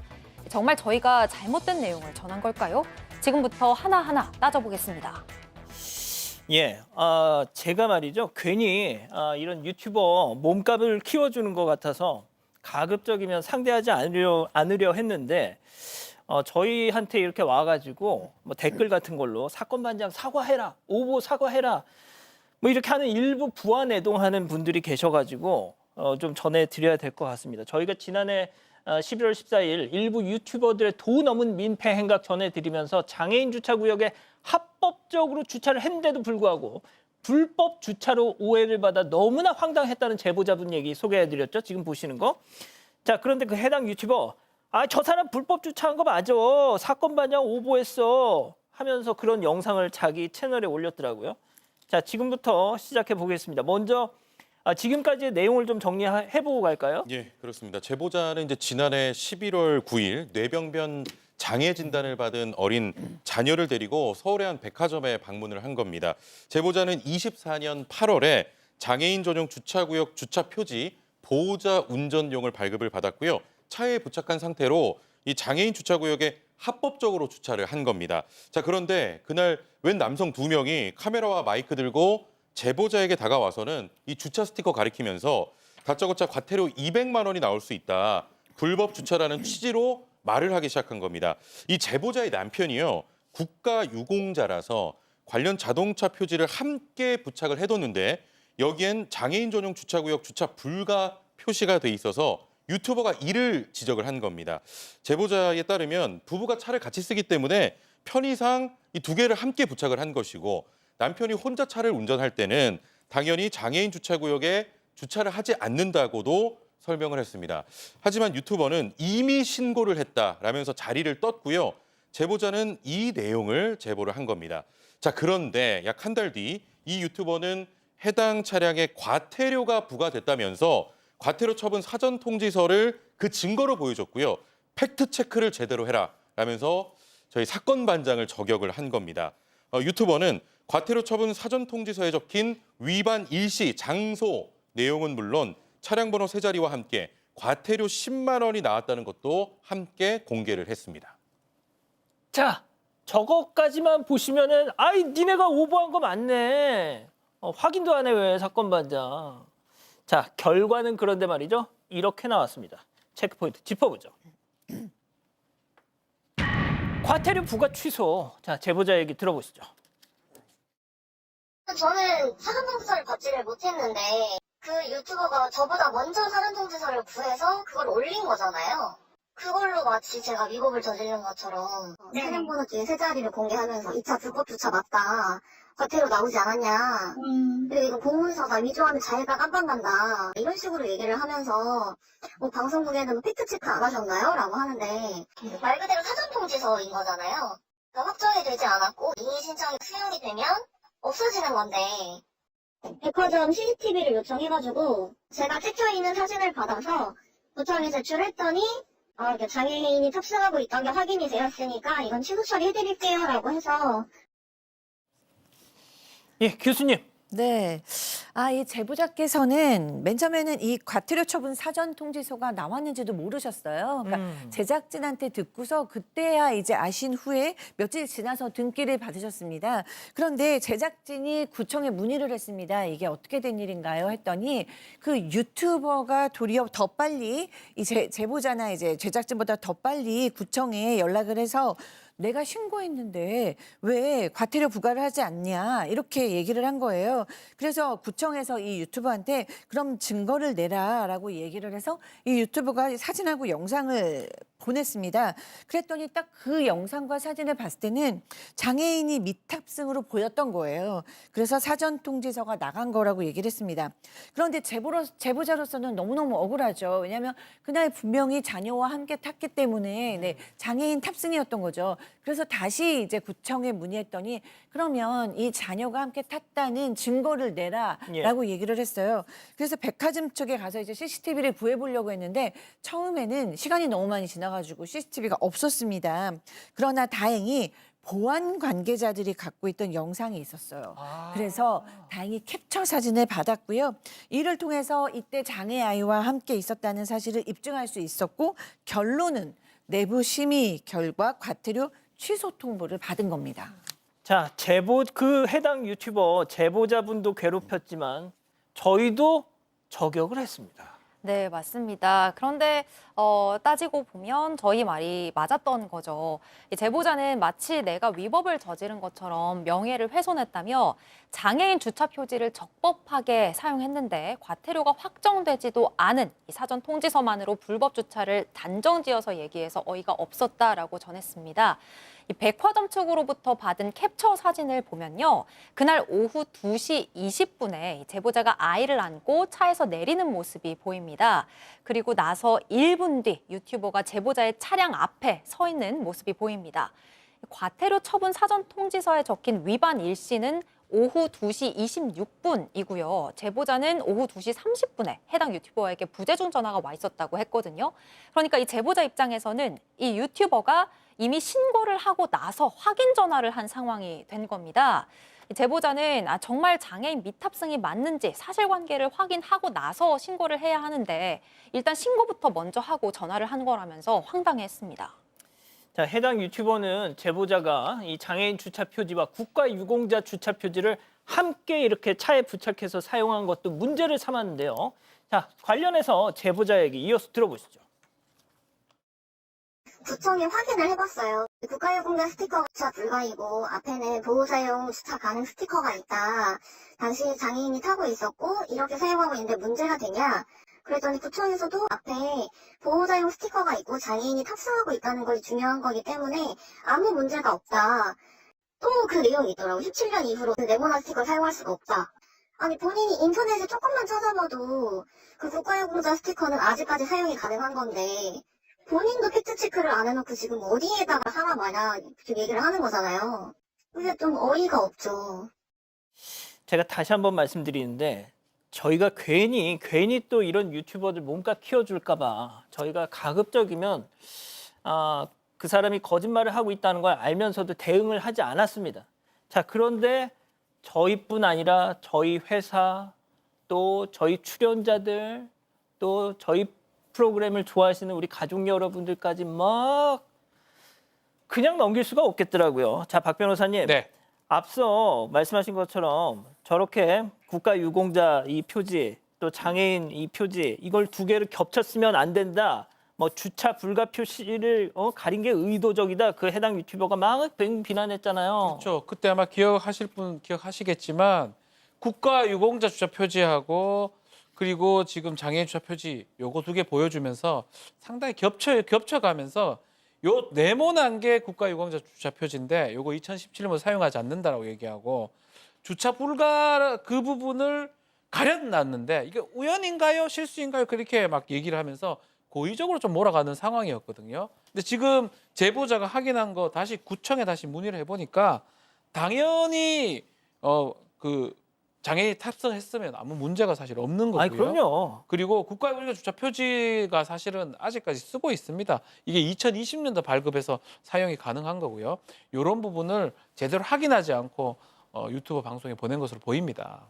정말 저희가 잘못된 내용을 전한 걸까요? 지금부터 하나하나 따져보겠습니다. 예, 제가 말이죠. 괜히 이런 유튜버 몸값을 키워주는 것 같아서 가급적이면 상대하지 않으려 했는데 저희한테 이렇게 와가지고 뭐 댓글 같은 걸로 사건반장 사과해라, 오보 사과해라, 뭐 이렇게 하는 일부 부안애동하는 분들이 계셔가지고 좀 전해드려야 될 것 같습니다. 저희가 지난해 11월 14일 일부 유튜버들의 도 넘은 민폐 행각 전해드리면서 장애인 주차구역에 합법적으로 주차를 했는데도 불구하고 불법 주차로 오해를 받아 너무나 황당했다는 제보자분 얘기 소개해드렸죠. 지금 보시는 거. 자, 그런데 그 해당 유튜버 저 사람 불법 주차한 거 맞아. 사건 반장 오보했어 하면서 그런 영상을 자기 채널에 올렸더라고요. 자, 지금부터 시작해 보겠습니다. 먼저 지금까지의 내용을 좀 정리해보고 갈까요? 예, 그렇습니다. 제보자는 이제 지난해 11월 9일 뇌병변 장애 진단을 받은 어린 자녀를 데리고 서울의 한 백화점에 방문을 한 겁니다. 제보자는 24년 8월에 장애인 전용 주차구역 주차 표지 보호자 운전용을 발급을 받았고요. 차에 부착한 상태로 이 장애인 주차구역에 합법적으로 주차를 한 겁니다. 자, 그런데 그날 웬 남성 2명이 카메라와 마이크 들고 제보자에게 다가와서는 이 주차 스티커 가리키면서 다짜고짜 과태료 200만 원이 나올 수 있다. 불법 주차라는 취지로 말을 하기 시작한 겁니다. 이 제보자의 남편이요. 국가유공자라서 관련 자동차 표지를 함께 부착을 해뒀는데 여기엔 장애인 전용 주차구역 주차 불가 표시가 돼 있어서 유튜버가 이를 지적을 한 겁니다. 제보자에 따르면 부부가 차를 같이 쓰기 때문에 편의상 이 두 개를 함께 부착을 한 것이고 남편이 혼자 차를 운전할 때는 당연히 장애인 주차구역에 주차를 하지 않는다고도 설명을 했습니다. 하지만 유튜버는 이미 신고를 했다라면서 자리를 떴고요. 제보자는 이 내용을 제보를 한 겁니다. 자, 그런데 약 한 달 뒤 이 유튜버는 해당 차량에 과태료가 부과됐다면서 과태료 처분 사전 통지서를 그 증거로 보여줬고요. 팩트 체크를 제대로 해라 라면서 저희 사건 반장을 저격을 한 겁니다. 유튜버는 과태료 처분 사전 통지서에 적힌 위반 일시, 장소 내용은 물론 차량 번호 세 자리와 함께 과태료 10만 원이 나왔다는 것도 함께 공개를 했습니다. 자, 저거까지만 보시면은 니네가 오보한 거 맞네. 확인도 안 해 왜 사건 반장. 자, 결과는 그런데 말이죠. 이렇게 나왔습니다. 체크포인트 짚어보죠. 과태료 부과 취소. 자, 제보자 얘기 들어보시죠. 저는 사전통지서를 받지를 못했는데 그 유튜버가 저보다 먼저 사전통지서를 구해서 그걸 올린 거잖아요. 그 그걸로 마치 제가 위법을 저지른 것처럼 차량번호 뒤에 세 자리를 공개하면서 이 차 불법 주차 맞다. 과태료 나오지 않았냐. 그리고 이거 공문서다. 위조하면 자기가 깜빡난다. 이런 식으로 얘기를 하면서 뭐 방송국에는 팩트체크 안 하셨나요? 라고 하는데 말 그대로 사전통지서인 거잖아요. 그러니까 확정이 되지 않았고 이의 신청이 수용이 되면 없어지는 건데 백화점 CCTV를 요청해가지고 제가 찍혀있는 사진을 받아서 구청에 제출했더니 이렇게 장애인이 탑승하고 있던 게 확인이 되었으니까 이건 취소 처리해드릴게요 라고 해서 예, 교수님. 네. 이 제보자께서는 맨 처음에는 이 과태료 처분 사전 통지서가 나왔는지도 모르셨어요. 그러니까 제작진한테 듣고서 그때야 이제 아신 후에 며칠 지나서 등기를 받으셨습니다. 그런데 제작진이 구청에 문의를 했습니다. 이게 어떻게 된 일인가요? 했더니 그 유튜버가 도리어 더 빨리 이 제보자나 이제 제작진보다 더 빨리 구청에 연락을 해서 내가 신고했는데 왜 과태료 부과를 하지 않냐 이렇게 얘기를 한 거예요. 그래서 구청에서 이 유튜버한테 그럼 증거를 내라라고 얘기를 해서 이 유튜버가 사진하고 영상을 보냈습니다. 그랬더니 딱 그 영상과 사진을 봤을 때는 장애인이 미탑승으로 보였던 거예요. 그래서 사전 통지서가 나간 거라고 얘기를 했습니다. 그런데 제보자로서는 너무너무 억울하죠. 왜냐하면 그날 분명히 자녀와 함께 탔기 때문에 장애인 탑승이었던 거죠. 그래서 다시 이제 구청에 문의했더니 그러면 이 자녀가 함께 탔다는 증거를 내라라고 얘기를 했어요. 그래서 백화점 쪽에 가서 이제 CCTV를 구해보려고 했는데 처음에는 시간이 너무 많이 지나가지고 CCTV가 없었습니다. 그러나 다행히 보안 관계자들이 갖고 있던 영상이 있었어요. 그래서 다행히 캡처 사진을 받았고요. 이를 통해서 이때 장애 아이와 함께 있었다는 사실을 입증할 수 있었고 결론은 내부 심의 결과 과태료 취소 통보를 받은 겁니다. 자, 그 해당 유튜버 제보자분도 괴롭혔지만 저희도 저격을 했습니다. 네, 맞습니다. 그런데 따지고 보면 저희 말이 맞았던 거죠. 이 제보자는 마치 내가 위법을 저지른 것처럼 명예를 훼손했다며 장애인 주차 표지를 적법하게 사용했는데 과태료가 확정되지도 않은 이 사전 통지서만으로 불법 주차를 단정지어서 얘기해서 어이가 없었다라고 전했습니다. 이 백화점 측으로부터 받은 캡처 사진을 보면요. 그날 오후 2시 20분에 제보자가 아이를 안고 차에서 내리는 모습이 보입니다. 그리고 나서 1분 뒤 유튜버가 제보자의 차량 앞에 서 있는 모습이 보입니다. 과태료 처분 사전 통지서에 적힌 위반 일시는 오후 2시 26분이고요. 제보자는 오후 2시 30분에 해당 유튜버에게 부재중 전화가 와 있었다고 했거든요. 그러니까 이 제보자 입장에서는 이 유튜버가 이미 신고를 하고 나서 확인 전화를 한 상황이 된 겁니다. 제보자는 정말 장애인 미탑승이 맞는지 사실관계를 확인하고 나서 신고를 해야 하는데 일단 신고부터 먼저 하고 전화를 한 거라면서 황당해했습니다. 자, 해당 유튜버는 제보자가 이 장애인 주차 표지와 국가유공자 주차 표지를 함께 이렇게 차에 부착해서 사용한 것도 문제를 삼았는데요. 자, 관련해서 제보자 얘기 이어서 들어보시죠. 구청에 확인을 해봤어요. 국가유공자 스티커가 주차 불가이고 앞에는 보호자용 주차 가능 스티커가 있다. 당시 장애인이 타고 있었고 이렇게 사용하고 있는데 문제가 되냐? 그랬더니 구청에서도 앞에 보호자용 스티커가 있고 장애인이 탑승하고 있다는 것이 중요한 거기 때문에 아무 문제가 없다. 또 그 내용이 있더라고요. 17년 이후로 그 네모난 스티커를 사용할 수가 없다. 아니 본인이 인터넷에 조금만 찾아봐도 그 국가유공자 스티커는 아직까지 사용이 가능한 건데 본인도 팩트체크를 안 해놓고 지금 어디에다가 사람 마냥 얘기를 하는 거잖아요. 그게 좀 어이가 없죠. 제가 다시 한번 말씀드리는데 저희가 괜히 또 이런 유튜버들 몸값 키워줄까 봐 저희가 가급적이면 그 사람이 거짓말을 하고 있다는 걸 알면서도 대응을 하지 않았습니다. 자, 그런데 저희뿐 아니라 저희 회사 또 저희 출연자들 또 저희 프로그램을 좋아하시는 우리 가족 여러분들까지 막 그냥 넘길 수가 없겠더라고요. 자, 박 변호사님. 네. 앞서 말씀하신 것처럼 저렇게 국가유공자 이 표지 또 장애인 이 표지 이걸 두 개를 겹쳤으면 안 된다. 뭐 주차 불가 표시를 가린 게 의도적이다. 그 해당 유튜버가 막 비난했잖아요. 그렇죠. 그때 아마 기억하실 분 기억하시겠지만 국가유공자 주차 표지하고 그리고 지금 장애인 주차 표지 요거 2개 보여주면서 상당히 겹쳐가면서 요 네모난 게 국가유공자 주차 표지인데 요거 2017년부터 사용하지 않는다라고 얘기하고 주차 불가 그 부분을 가려놨는데 이게 우연인가요? 실수인가요? 그렇게 막 얘기를 하면서 고의적으로 좀 몰아가는 상황이었거든요. 근데 지금 제보자가 확인한 거 다시 구청에 다시 문의를 해보니까 당연히 그 장애인 탑승했으면 아무 문제가 사실 없는 거고요. 아니 그럼요. 그리고 국가유공자 주차 표지가 사실은 아직까지 쓰고 있습니다. 이게 2020년도 발급해서 사용이 가능한 거고요. 이런 부분을 제대로 확인하지 않고 유튜브 방송에 보낸 것으로 보입니다.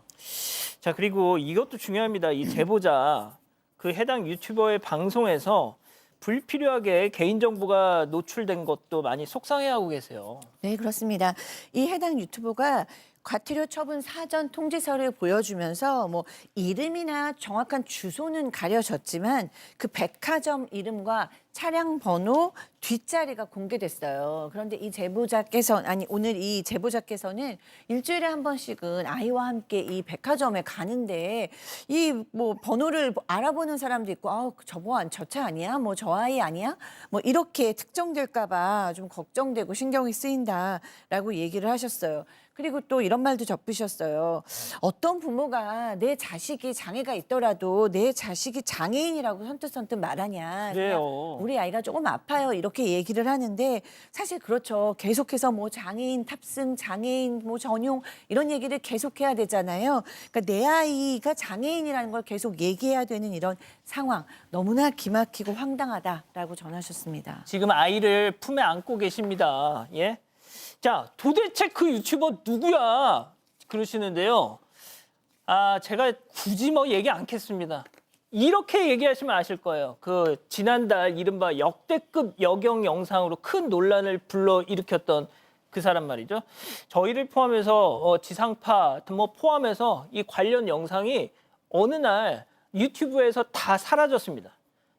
자, 그리고 이것도 중요합니다. 이 제보자 그 해당 유튜버의 방송에서 불필요하게 개인정보가 노출된 것도 많이 속상해하고 계세요. 네, 그렇습니다. 이 해당 유튜버가 과태료 처분 사전 통지서를 보여주면서 뭐 이름이나 정확한 주소는 가려졌지만 그 백화점 이름과 차량 번호 뒷자리가 공개됐어요. 그런데 이 오늘 이 제보자께서는 일주일에 한 번씩은 아이와 함께 이 백화점에 가는데 이 뭐 번호를 알아보는 사람도 있고 저 차 아니야? 뭐 저 아이 아니야? 뭐 이렇게 특정될까 봐 좀 걱정되고 신경이 쓰인다라고 얘기를 하셨어요. 그리고 또 이런 말도 접으셨어요. 어떤 부모가 내 자식이 장애가 있더라도 내 자식이 장애인이라고 선뜻선뜻 말하냐. 그래요. 우리 아이가 조금 아파요. 이렇게 얘기를 하는데 사실 그렇죠. 계속해서 뭐 장애인 탑승, 장애인 뭐 전용 이런 얘기를 계속해야 되잖아요. 그러니까 내 아이가 장애인이라는 걸 계속 얘기해야 되는 이런 상황 너무나 기막히고 황당하다라고 전하셨습니다. 지금 아이를 품에 안고 계십니다. 예? 자, 도대체 그 유튜버 누구야? 그러시는데요. 제가 굳이 뭐 얘기 않겠습니다. 이렇게 얘기하시면 아실 거예요. 그 지난달 이른바 역대급 역영 영상으로 큰 논란을 불러일으켰던 그 사람 말이죠. 저희를 포함해서 지상파 뭐 포함해서 이 관련 영상이 어느 날 유튜브에서 다 사라졌습니다.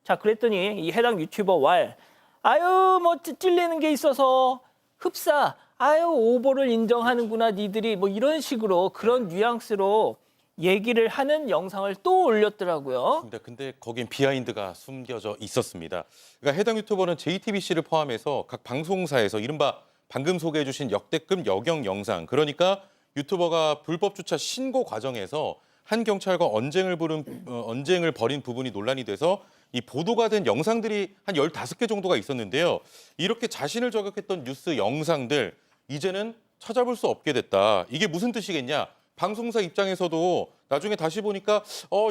자, 그랬더니 이 해당 유튜버 뭐 찔리는 게 있어서 흡사, 오보를 인정하는구나 니들이 뭐 이런 식으로 그런 뉘앙스로 얘기를 하는 영상을 또 올렸더라고요. 근데 거긴 비하인드가 숨겨져 있었습니다. 그러니까 해당 유튜버는 JTBC를 포함해서 각 방송사에서 이른바 방금 소개해 주신 역대급 역영 영상, 그러니까 유튜버가 불법 주차 신고 과정에서 한 경찰과 언쟁을 벌인 부분이 논란이 돼서 이 보도가 된 영상들이 한 15개 정도가 있었는데요. 이렇게 자신을 저격했던 뉴스 영상들 이제는 찾아볼 수 없게 됐다. 이게 무슨 뜻이겠냐? 방송사 입장에서도 나중에 다시 보니까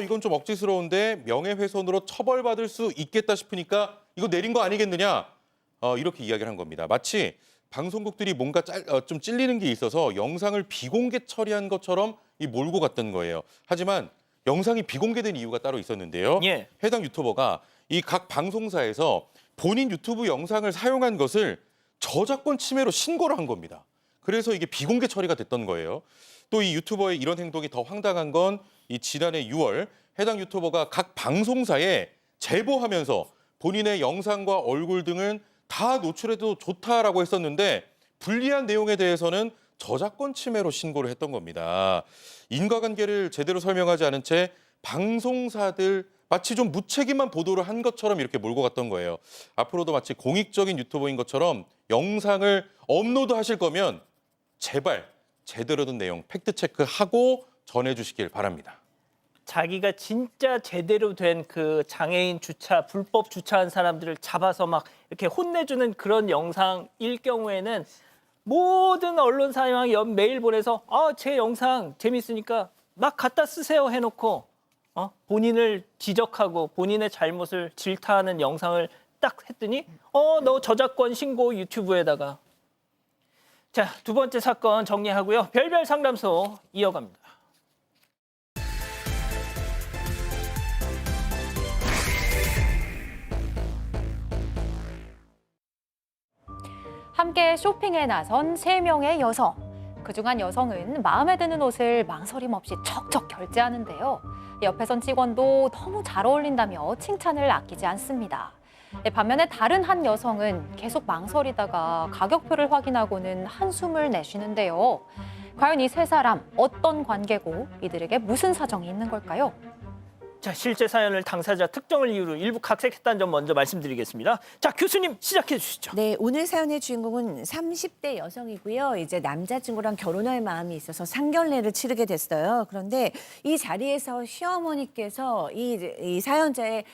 이건 좀 억지스러운데 명예훼손으로 처벌받을 수 있겠다 싶으니까 이거 내린 거 아니겠느냐? 이렇게 이야기를 한 겁니다. 마치 방송국들이 뭔가 좀 찔리는 게 있어서 영상을 비공개 처리한 것처럼 몰고 갔던 거예요. 하지만 영상이 비공개된 이유가 따로 있었는데요. 예. 해당 유튜버가 이 각 방송사에서 본인 유튜브 영상을 사용한 것을 저작권 침해로 신고를 한 겁니다. 그래서 이게 비공개 처리가 됐던 거예요. 또 이 유튜버의 이런 행동이 더 황당한 건 이 지난해 6월 해당 유튜버가 각 방송사에 제보하면서 본인의 영상과 얼굴 등은 다 노출해도 좋다라고 했었는데 불리한 내용에 대해서는 저작권 침해로 신고를 했던 겁니다. 인과관계를 제대로 설명하지 않은 채 방송사들 마치 좀 무책임한 보도를 한 것처럼 이렇게 몰고 갔던 거예요. 앞으로도 마치 공익적인 유튜버인 것처럼 영상을 업로드하실 거면 제발 제대로 된 내용 팩트체크하고 전해주시길 바랍니다. 자기가 진짜 제대로 된 그 장애인 주차, 불법 주차한 사람들을 잡아서 막 이렇게 혼내주는 그런 영상일 경우에는 모든 언론사에 메일 보내서 제 영상 재밌으니까 막 갖다 쓰세요 해놓고 본인을 지적하고 본인의 잘못을 질타하는 영상을 딱 했더니 너 저작권 신고 유튜브에다가. 자, 두 번째 사건 정리하고요. 별별 상담소 이어갑니다. 함께 쇼핑에 나선 3명의 여성. 그중 한 여성은 마음에 드는 옷을 망설임 없이 척척 결제하는데요. 옆에 선 직원도 너무 잘 어울린다며 칭찬을 아끼지 않습니다. 반면에 다른 한 여성은 계속 망설이다가 가격표를 확인하고는 한숨을 내쉬는데요. 과연 이 세 사람 어떤 관계고 이들에게 무슨 사정이 있는 걸까요? 자, 실제 사연을 당사자 특정을 이유로 일부 각색했다는 점 먼저 말씀드리겠습니다. 자, 교수님 시작해 주시죠. 네, 오늘 사연의 주인공은 30대 여성이고요. 이제 남자친구랑 결혼할 마음이 있어서 상견례를 치르게 됐어요. 그런데 이 자리에서 시어머니께서 이 사연자의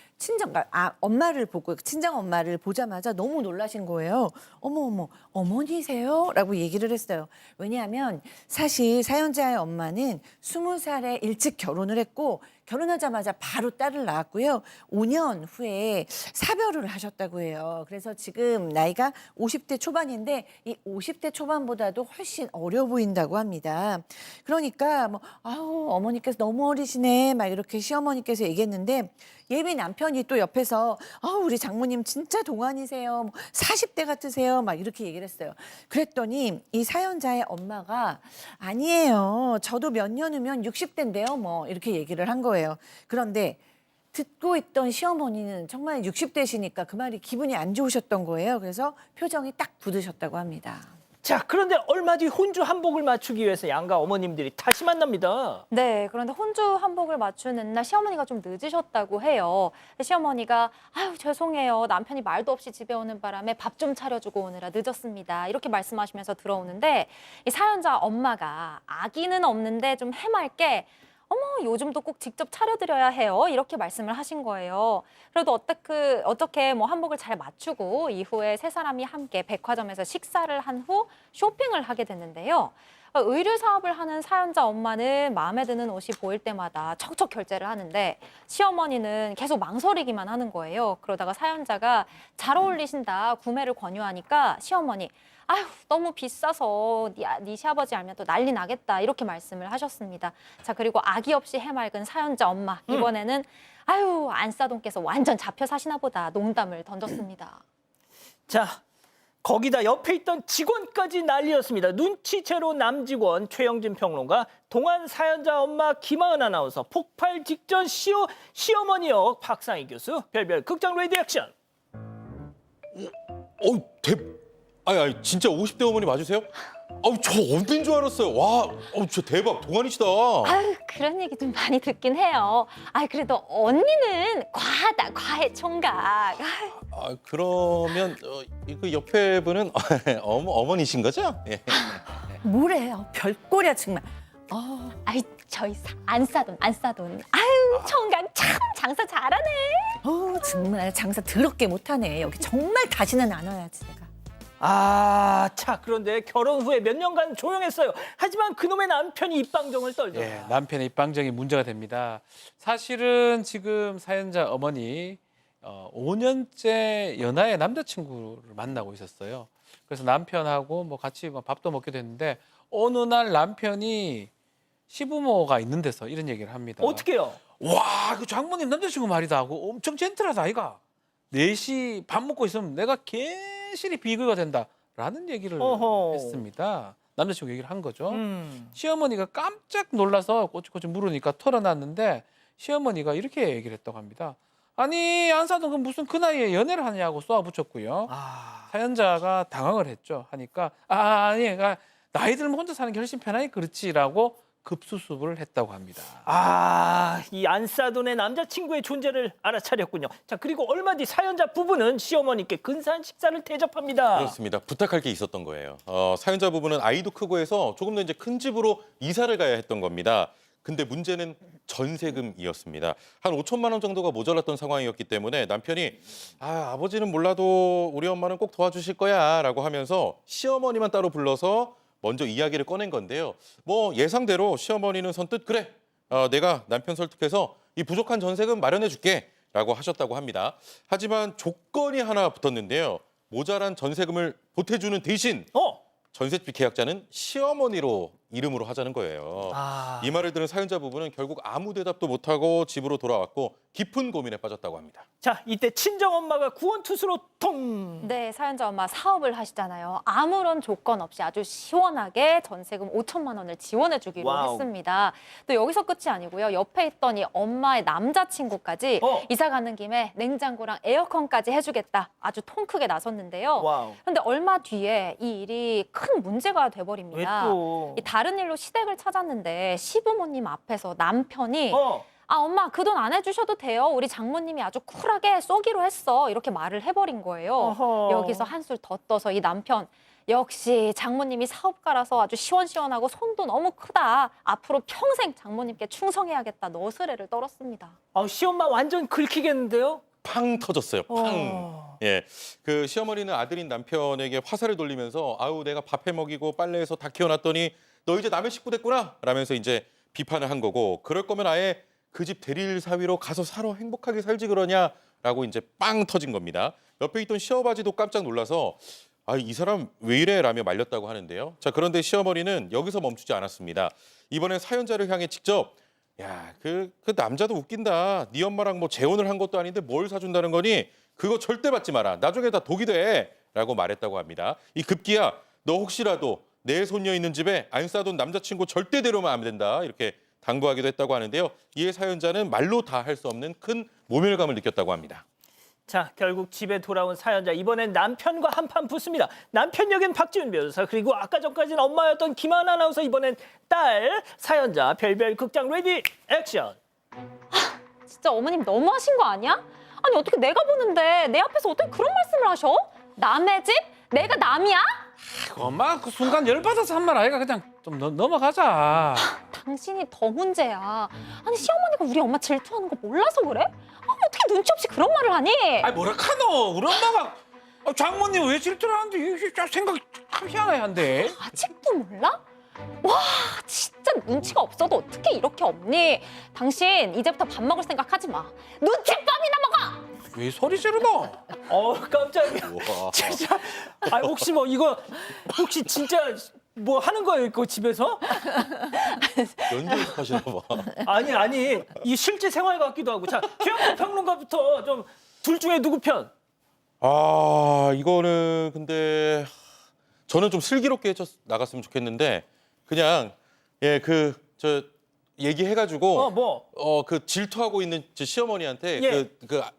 엄마를 보고 친정 엄마를 보자마자 너무 놀라신 거예요. 어머, 어머니세요? 라고 얘기를 했어요. 왜냐하면 사실 사연자의 엄마는 20살에 일찍 결혼을 했고 결혼하자마자 바로 딸을 낳았고요. 5년 후에 사별을 하셨다고 해요. 그래서 지금 나이가 50대 초반인데 이 50대 초반보다도 훨씬 어려 보인다고 합니다. 그러니까 어머니께서 너무 어리시네 막 이렇게 시어머니께서 얘기했는데 예비 남편이 또 옆에서 우리 장모님 진짜 동안이세요. 40대 같으세요. 막 이렇게 얘기를 했어요. 그랬더니 이 사연자의 엄마가 아니에요. 저도 몇 년 후면 60대인데요. 뭐 이렇게 얘기를 한 거예요. 그런데 듣고 있던 시어머니는 정말 60대시니까 그 말이 기분이 안 좋으셨던 거예요. 그래서 표정이 딱 굳으셨다고 합니다. 자, 그런데 얼마 뒤 혼주 한복을 맞추기 위해서 양가 어머님들이 다시 만납니다. 네, 그런데 혼주 한복을 맞추는 날 시어머니가 좀 늦으셨다고 해요. 시어머니가 아유 죄송해요. 남편이 말도 없이 집에 오는 바람에 밥 좀 차려주고 오느라 늦었습니다. 이렇게 말씀하시면서 들어오는데 이 사연자 엄마가 아기는 없는데 좀 해맑게 어머 요즘도 꼭 직접 차려드려야 해요. 이렇게 말씀을 하신 거예요. 그래도 어떻게 뭐 한복을 잘 맞추고 이후에 세 사람이 함께 백화점에서 식사를 한 후 쇼핑을 하게 됐는데요. 의류 사업을 하는 사연자 엄마는 마음에 드는 옷이 보일 때마다 척척 결제를 하는데 시어머니는 계속 망설이기만 하는 거예요. 그러다가 사연자가 잘 어울리신다 구매를 권유하니까 시어머니 아휴 너무 비싸서 네 시아버지 알면 또 난리 나겠다 이렇게 말씀을 하셨습니다. 자 그리고 아기 없이 해맑은 사연자 엄마 이번에는 아유 안사돈께서 완전 잡혀 사시나 보다 농담을 던졌습니다. 자, 거기다 옆에 있던 직원까지 난리였습니다. 눈치채로 남직원 최영진 평론가, 동안 사연자 엄마 김하은 아나운서, 폭발 직전 시어머니 역 박상희 교수, 별별 극장 레이디 액션. 아니 진짜 50대 어머니 맞으세요? 저 언닌 줄 알았어요. 와, 진짜 대박 동안이시다. 아유 그런 얘기 좀 많이 듣긴 해요. 아 그래도 언니는 과해 총각. 그러면 이거 옆에 분은 어머니신 거죠? 예. 뭐래요? 별꼴이야 정말. 아이 저희 안사돈. 아유 총각 참 장사 잘하네. 정말 장사 더럽게 못하네. 여기 정말 다시는 안 와야지 내가. 자, 그런데 결혼 후에 몇 년간 조용했어요. 하지만 그놈의 남편이 입방정을 떨죠. 예, 남편의 입방정이 문제가 됩니다. 사실은 지금 사연자 어머니 5년째 연하의 남자친구를 만나고 있었어요. 그래서 남편하고 뭐 같이 밥도 먹게 됐는데 어느 날 남편이 시부모가 있는 데서 이런 얘기를 합니다. 어떻게요? 와, 그 장모님 남자친구 말이다 하고 엄청 젠틀하다 아이가. 4시 밥 먹고 있으면 내가 괜시리 비교가 된다라는 얘기를 했습니다. 남자친구 얘기를 한 거죠. 시어머니가 깜짝 놀라서 꼬치꼬치 물으니까 털어놨는데 시어머니가 이렇게 얘기를 했다고 합니다. 아니 안사돈 그 무슨 그 나이에 연애를 하냐고 쏘아붙였고요. 사연자가 당황을 했죠. 하니까 아니 나이 들면 혼자 사는 게 훨씬 편하니 그렇지라고 급수습을 했다고 합니다. 이 안사돈의 남자친구의 존재를 알아차렸군요. 자, 그리고 얼마 뒤 사연자 부부는 시어머니께 근사한 식사를 대접합니다. 그렇습니다. 부탁할 게 있었던 거예요. 사연자 부부는 아이도 크고 해서 조금 더 이제 큰 집으로 이사를 가야 했던 겁니다. 근데 문제는 전세금이었습니다. 한 5천만 원 정도가 모자랐던 상황이었기 때문에 남편이 아버지는 몰라도 우리 엄마는 꼭 도와주실 거야 라고 하면서 시어머니만 따로 불러서 먼저 이야기를 꺼낸 건데요. 뭐 예상대로 시어머니는 선뜻 그래 내가 남편 설득해서 이 부족한 전세금 마련해 줄게 라고 하셨다고 합니다. 하지만 조건이 하나 붙었는데요. 모자란 전세금을 보태주는 대신 전셋집 계약자는 시어머니로 이름으로 하자는 거예요. 이 말을 들은 사연자 부부는 결국 아무 대답도 못하고 집으로 돌아왔고 깊은 고민에 빠졌다고 합니다. 자, 이때 친정엄마가 구원투수로 통. 네, 사연자 엄마 사업을 하시잖아요. 아무런 조건 없이 아주 시원하게 전세금 5천만 원을 지원해 주기로 했습니다. 또 여기서 끝이 아니고요. 옆에 있던 이 엄마의 남자친구까지 이사 가는 김에 냉장고랑 에어컨까지 해주겠다. 아주 통 크게 나섰는데요. 그런데 얼마 뒤에 이 일이 큰 문제가 돼버립니다. 왜 또? 다른 일로 시댁을 찾았는데 시부모님 앞에서 남편이 아, 엄마, 그 돈 안 해주셔도 돼요. 우리 장모님이 아주 쿨하게 쏘기로 했어. 이렇게 말을 해버린 거예요. 어허. 여기서 한술 더 떠서 이 남편, 역시 장모님이 사업가라서 아주 시원시원하고 손도 너무 크다. 앞으로 평생 장모님께 충성해야겠다. 너스레를 떨었습니다. 시엄마 완전 긁히겠는데요? 팡 터졌어요. 팡. 어. 예, 그 시어머니는 아들인 남편에게 화살을 돌리면서 아우 내가 밥해 먹이고 빨래해서 다 키워놨더니 너 이제 남의 식구 됐구나 라면서 이제 비판을 한 거고 그럴 거면 아예 그 집 대리일 사위로 가서 살아 행복하게 살지 그러냐라고 이제 빵 터진 겁니다. 옆에 있던 시어바지도 깜짝 놀라서 아, 이 사람 왜 이래라며 말렸다고 하는데요. 자, 그런데 시어머니는 여기서 멈추지 않았습니다. 이번엔 사연자를 향해 직접 야, 그 남자도 웃긴다. 네 엄마랑 뭐 재혼을 한 것도 아닌데 뭘 사준다는 거니? 그거 절대 받지 마라. 나중에 다 독이 돼. 라고 말했다고 합니다. 이 급기야 너 혹시라도 내 손녀 있는 집에 안 싸둔 남자친구 절대 데려오면 안 된다. 이렇게 당부하기도 했다고 하는데요. 이에 사연자는 말로 다 할 수 없는 큰 모멸감을 느꼈다고 합니다. 자, 결국 집에 돌아온 사연자. 이번엔 남편과 한판 붙습니다. 남편 역엔 박지훈 변호사, 그리고 아까 전까지는 엄마였던 김하나 아나운서, 이번엔 딸 사연자. 별별 극장 레디 액션. 진짜 어머님 너무하신 거 아니야? 아니, 어떻게 내가 보는데 내 앞에서 어떻게 그런 말씀을 하셔? 남의 집? 내가 남이야? 엄마 그 순간 열받아서 한 말 아이가 그냥 좀 넘어가자. 당신이 더 문제야. 아니, 시어머니가 우리 엄마 질투하는 거 몰라서 그래? 어떻게 눈치 없이 그런 말을 하니? 아이 뭐라카노 우리 엄마가 장모님 왜 질투를 하는데 이게 생각 참 희한해 한데. 아직도 몰라? 와, 진짜 눈치가 없어도 어떻게 이렇게 없니? 당신 이제부터 밥 먹을 생각 하지 마. 눈칫밥이나 먹어! 왜 소리 지르노? 깜짝이야. 진짜. 혹시 뭐 이거 혹시 진짜 뭐 하는 거예요, 이거 집에서? 연기하시나 봐. 아니, 이 실제 생활 같기도 하고. 자, 최영석 평론가부터 좀 둘 중에 누구 편? 아, 이거는 근데 저는 좀 슬기롭게 나갔으면 좋겠는데 그냥 저 얘기해가지고 그 질투하고 있는 제 시어머니한테 예.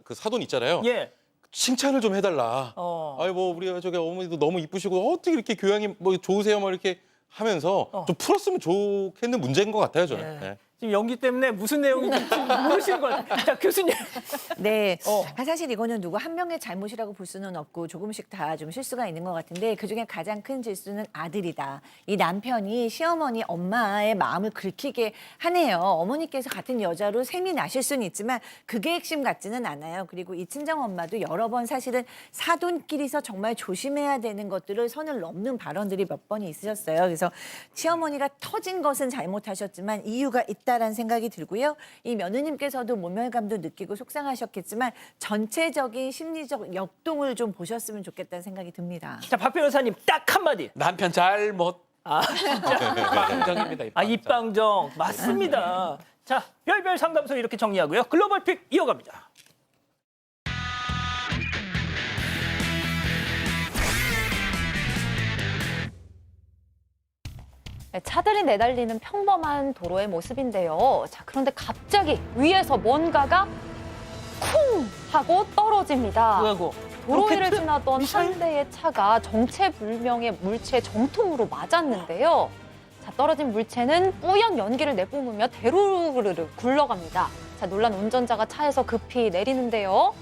그 사돈 있잖아요. 예. 칭찬을 좀 해달라. 아이 뭐 우리 저기 어머니도 너무 이쁘시고 어떻게 이렇게 교양이 뭐 좋으세요, 뭐 이렇게 하면서 좀 풀었으면 좋겠는 문제인 것 같아요, 저는. 네. 지금 연기 때문에 무슨 내용인지 모르시는 것 같아요. 자, 교수님. 네. 사실 이거는 누구 한 명의 잘못이라고 볼 수는 없고 조금씩 다 좀 실수가 있는 것 같은데 그중에 가장 큰 실수는 아들이다. 이 남편이 시어머니 엄마의 마음을 긁히게 하네요. 어머니께서 같은 여자로 셈이 나실 수는 있지만 그게 핵심 같지는 않아요. 그리고 이 친정 엄마도 여러 번 사실은 사돈끼리서 정말 조심해야 되는 것들을 선을 넘는 발언들이 몇 번이 있으셨어요. 그래서 시어머니가 터진 것은 잘못하셨지만 이유가 있다라는 생각이 들고요. 이 며느님께서도 모멸감도 느끼고 속상하셨겠지만 전체적인 심리적 역동을 좀 보셨으면 좋겠다는 생각이 듭니다. 자, 박 변호사님 딱 한마디. 남편 잘못. 입방정입니다. 입방정. 맞습니다. 자, 별별 상담소 이렇게 정리하고요. 글로벌 픽 이어갑니다. 차들이 내달리는 평범한 도로의 모습인데요. 자, 그런데 갑자기 위에서 뭔가가 쿵 하고 떨어집니다. 뭐하고? 도로 위를 로켓? 지나던 미사일? 한 대의 차가 정체불명의 물체에 정통으로 맞았는데요. 자, 떨어진 물체는 뿌연 연기를 내뿜으며 대로르르 굴러갑니다. 자, 놀란 운전자가 차에서 급히 내리는데요.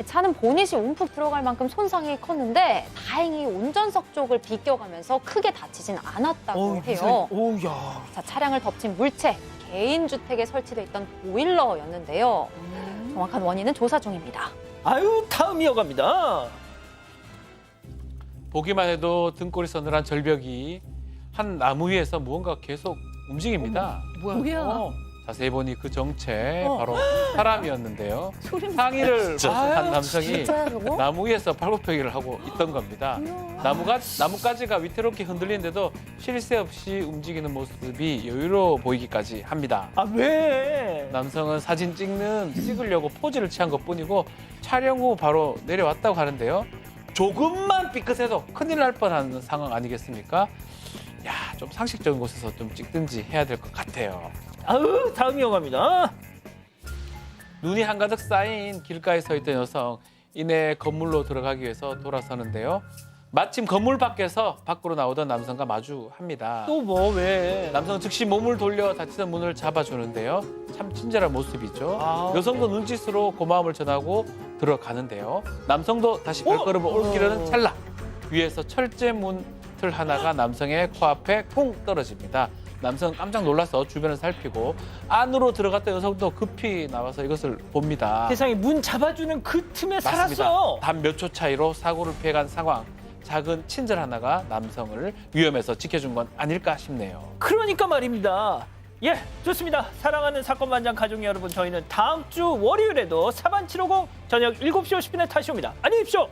차는 보닛이 움푹 들어갈 만큼 손상이 컸는데 다행히 운전석 쪽을 비껴가면서 크게 다치진 않았다고 해요. 오우야. 자, 차량을 덮친 물체, 개인 주택에 설치돼 있던 보일러였는데요. 정확한 원인은 조사 중입니다. 아유, 다음 이어갑니다. 보기만 해도 등골이 서늘한 절벽이 한 나무 위에서 무언가 계속 움직입니다. 뭐야? 자세히 보니 그 정체 바로 사람이었는데요. 상의를 벗은 한 남성이 나무 위에서 팔굽혀기를 하고 있던 겁니다. 나뭇가지가 위태롭게 흔들리는데도 쉴 새 없이 움직이는 모습이 여유로워 보이기까지 합니다. 아, 왜? 남성은 사진 찍으려고 포즈를 취한 것뿐이고 촬영 후 바로 내려왔다고 하는데요. 조금만 삐끗해도 큰일 날 뻔한 상황 아니겠습니까? 야, 좀 상식적인 곳에서 좀 찍든지 해야 될 것 같아요. 아유, 다음 이어갑니다. 눈이 한가득 쌓인 길가에 서 있던 여성, 이내 건물로 들어가기 위해서 돌아서는데요. 마침 건물 밖에서 밖으로 나오던 남성과 마주합니다. 또 뭐 왜? 남성 즉시 몸을 돌려 닫히던 문을 잡아주는데요. 참 친절한 모습이죠. 아. 여성도 눈짓으로 고마움을 전하고 들어가는데요. 남성도 다시 발걸음을 옮기려는 찰나 위에서 철제 문틀 하나가 남성의 코앞에 쿵 떨어집니다. 남성은 깜짝 놀라서 주변을 살피고 안으로 들어갔던 여성도 급히 나와서 이것을 봅니다. 세상에 문 잡아주는 그 틈에 맞습니다. 살았어요. 단 몇 초 차이로 사고를 피해간 상황. 작은 친절 하나가 남성을 위험에서 지켜준 건 아닐까 싶네요. 그러니까 말입니다. 예, 좋습니다. 사랑하는 사건 반장 가족 여러분, 저희는 다음 주 월요일에도 사반 750 저녁 7시 50분에 다시 옵니다. 안녕히 계십시오.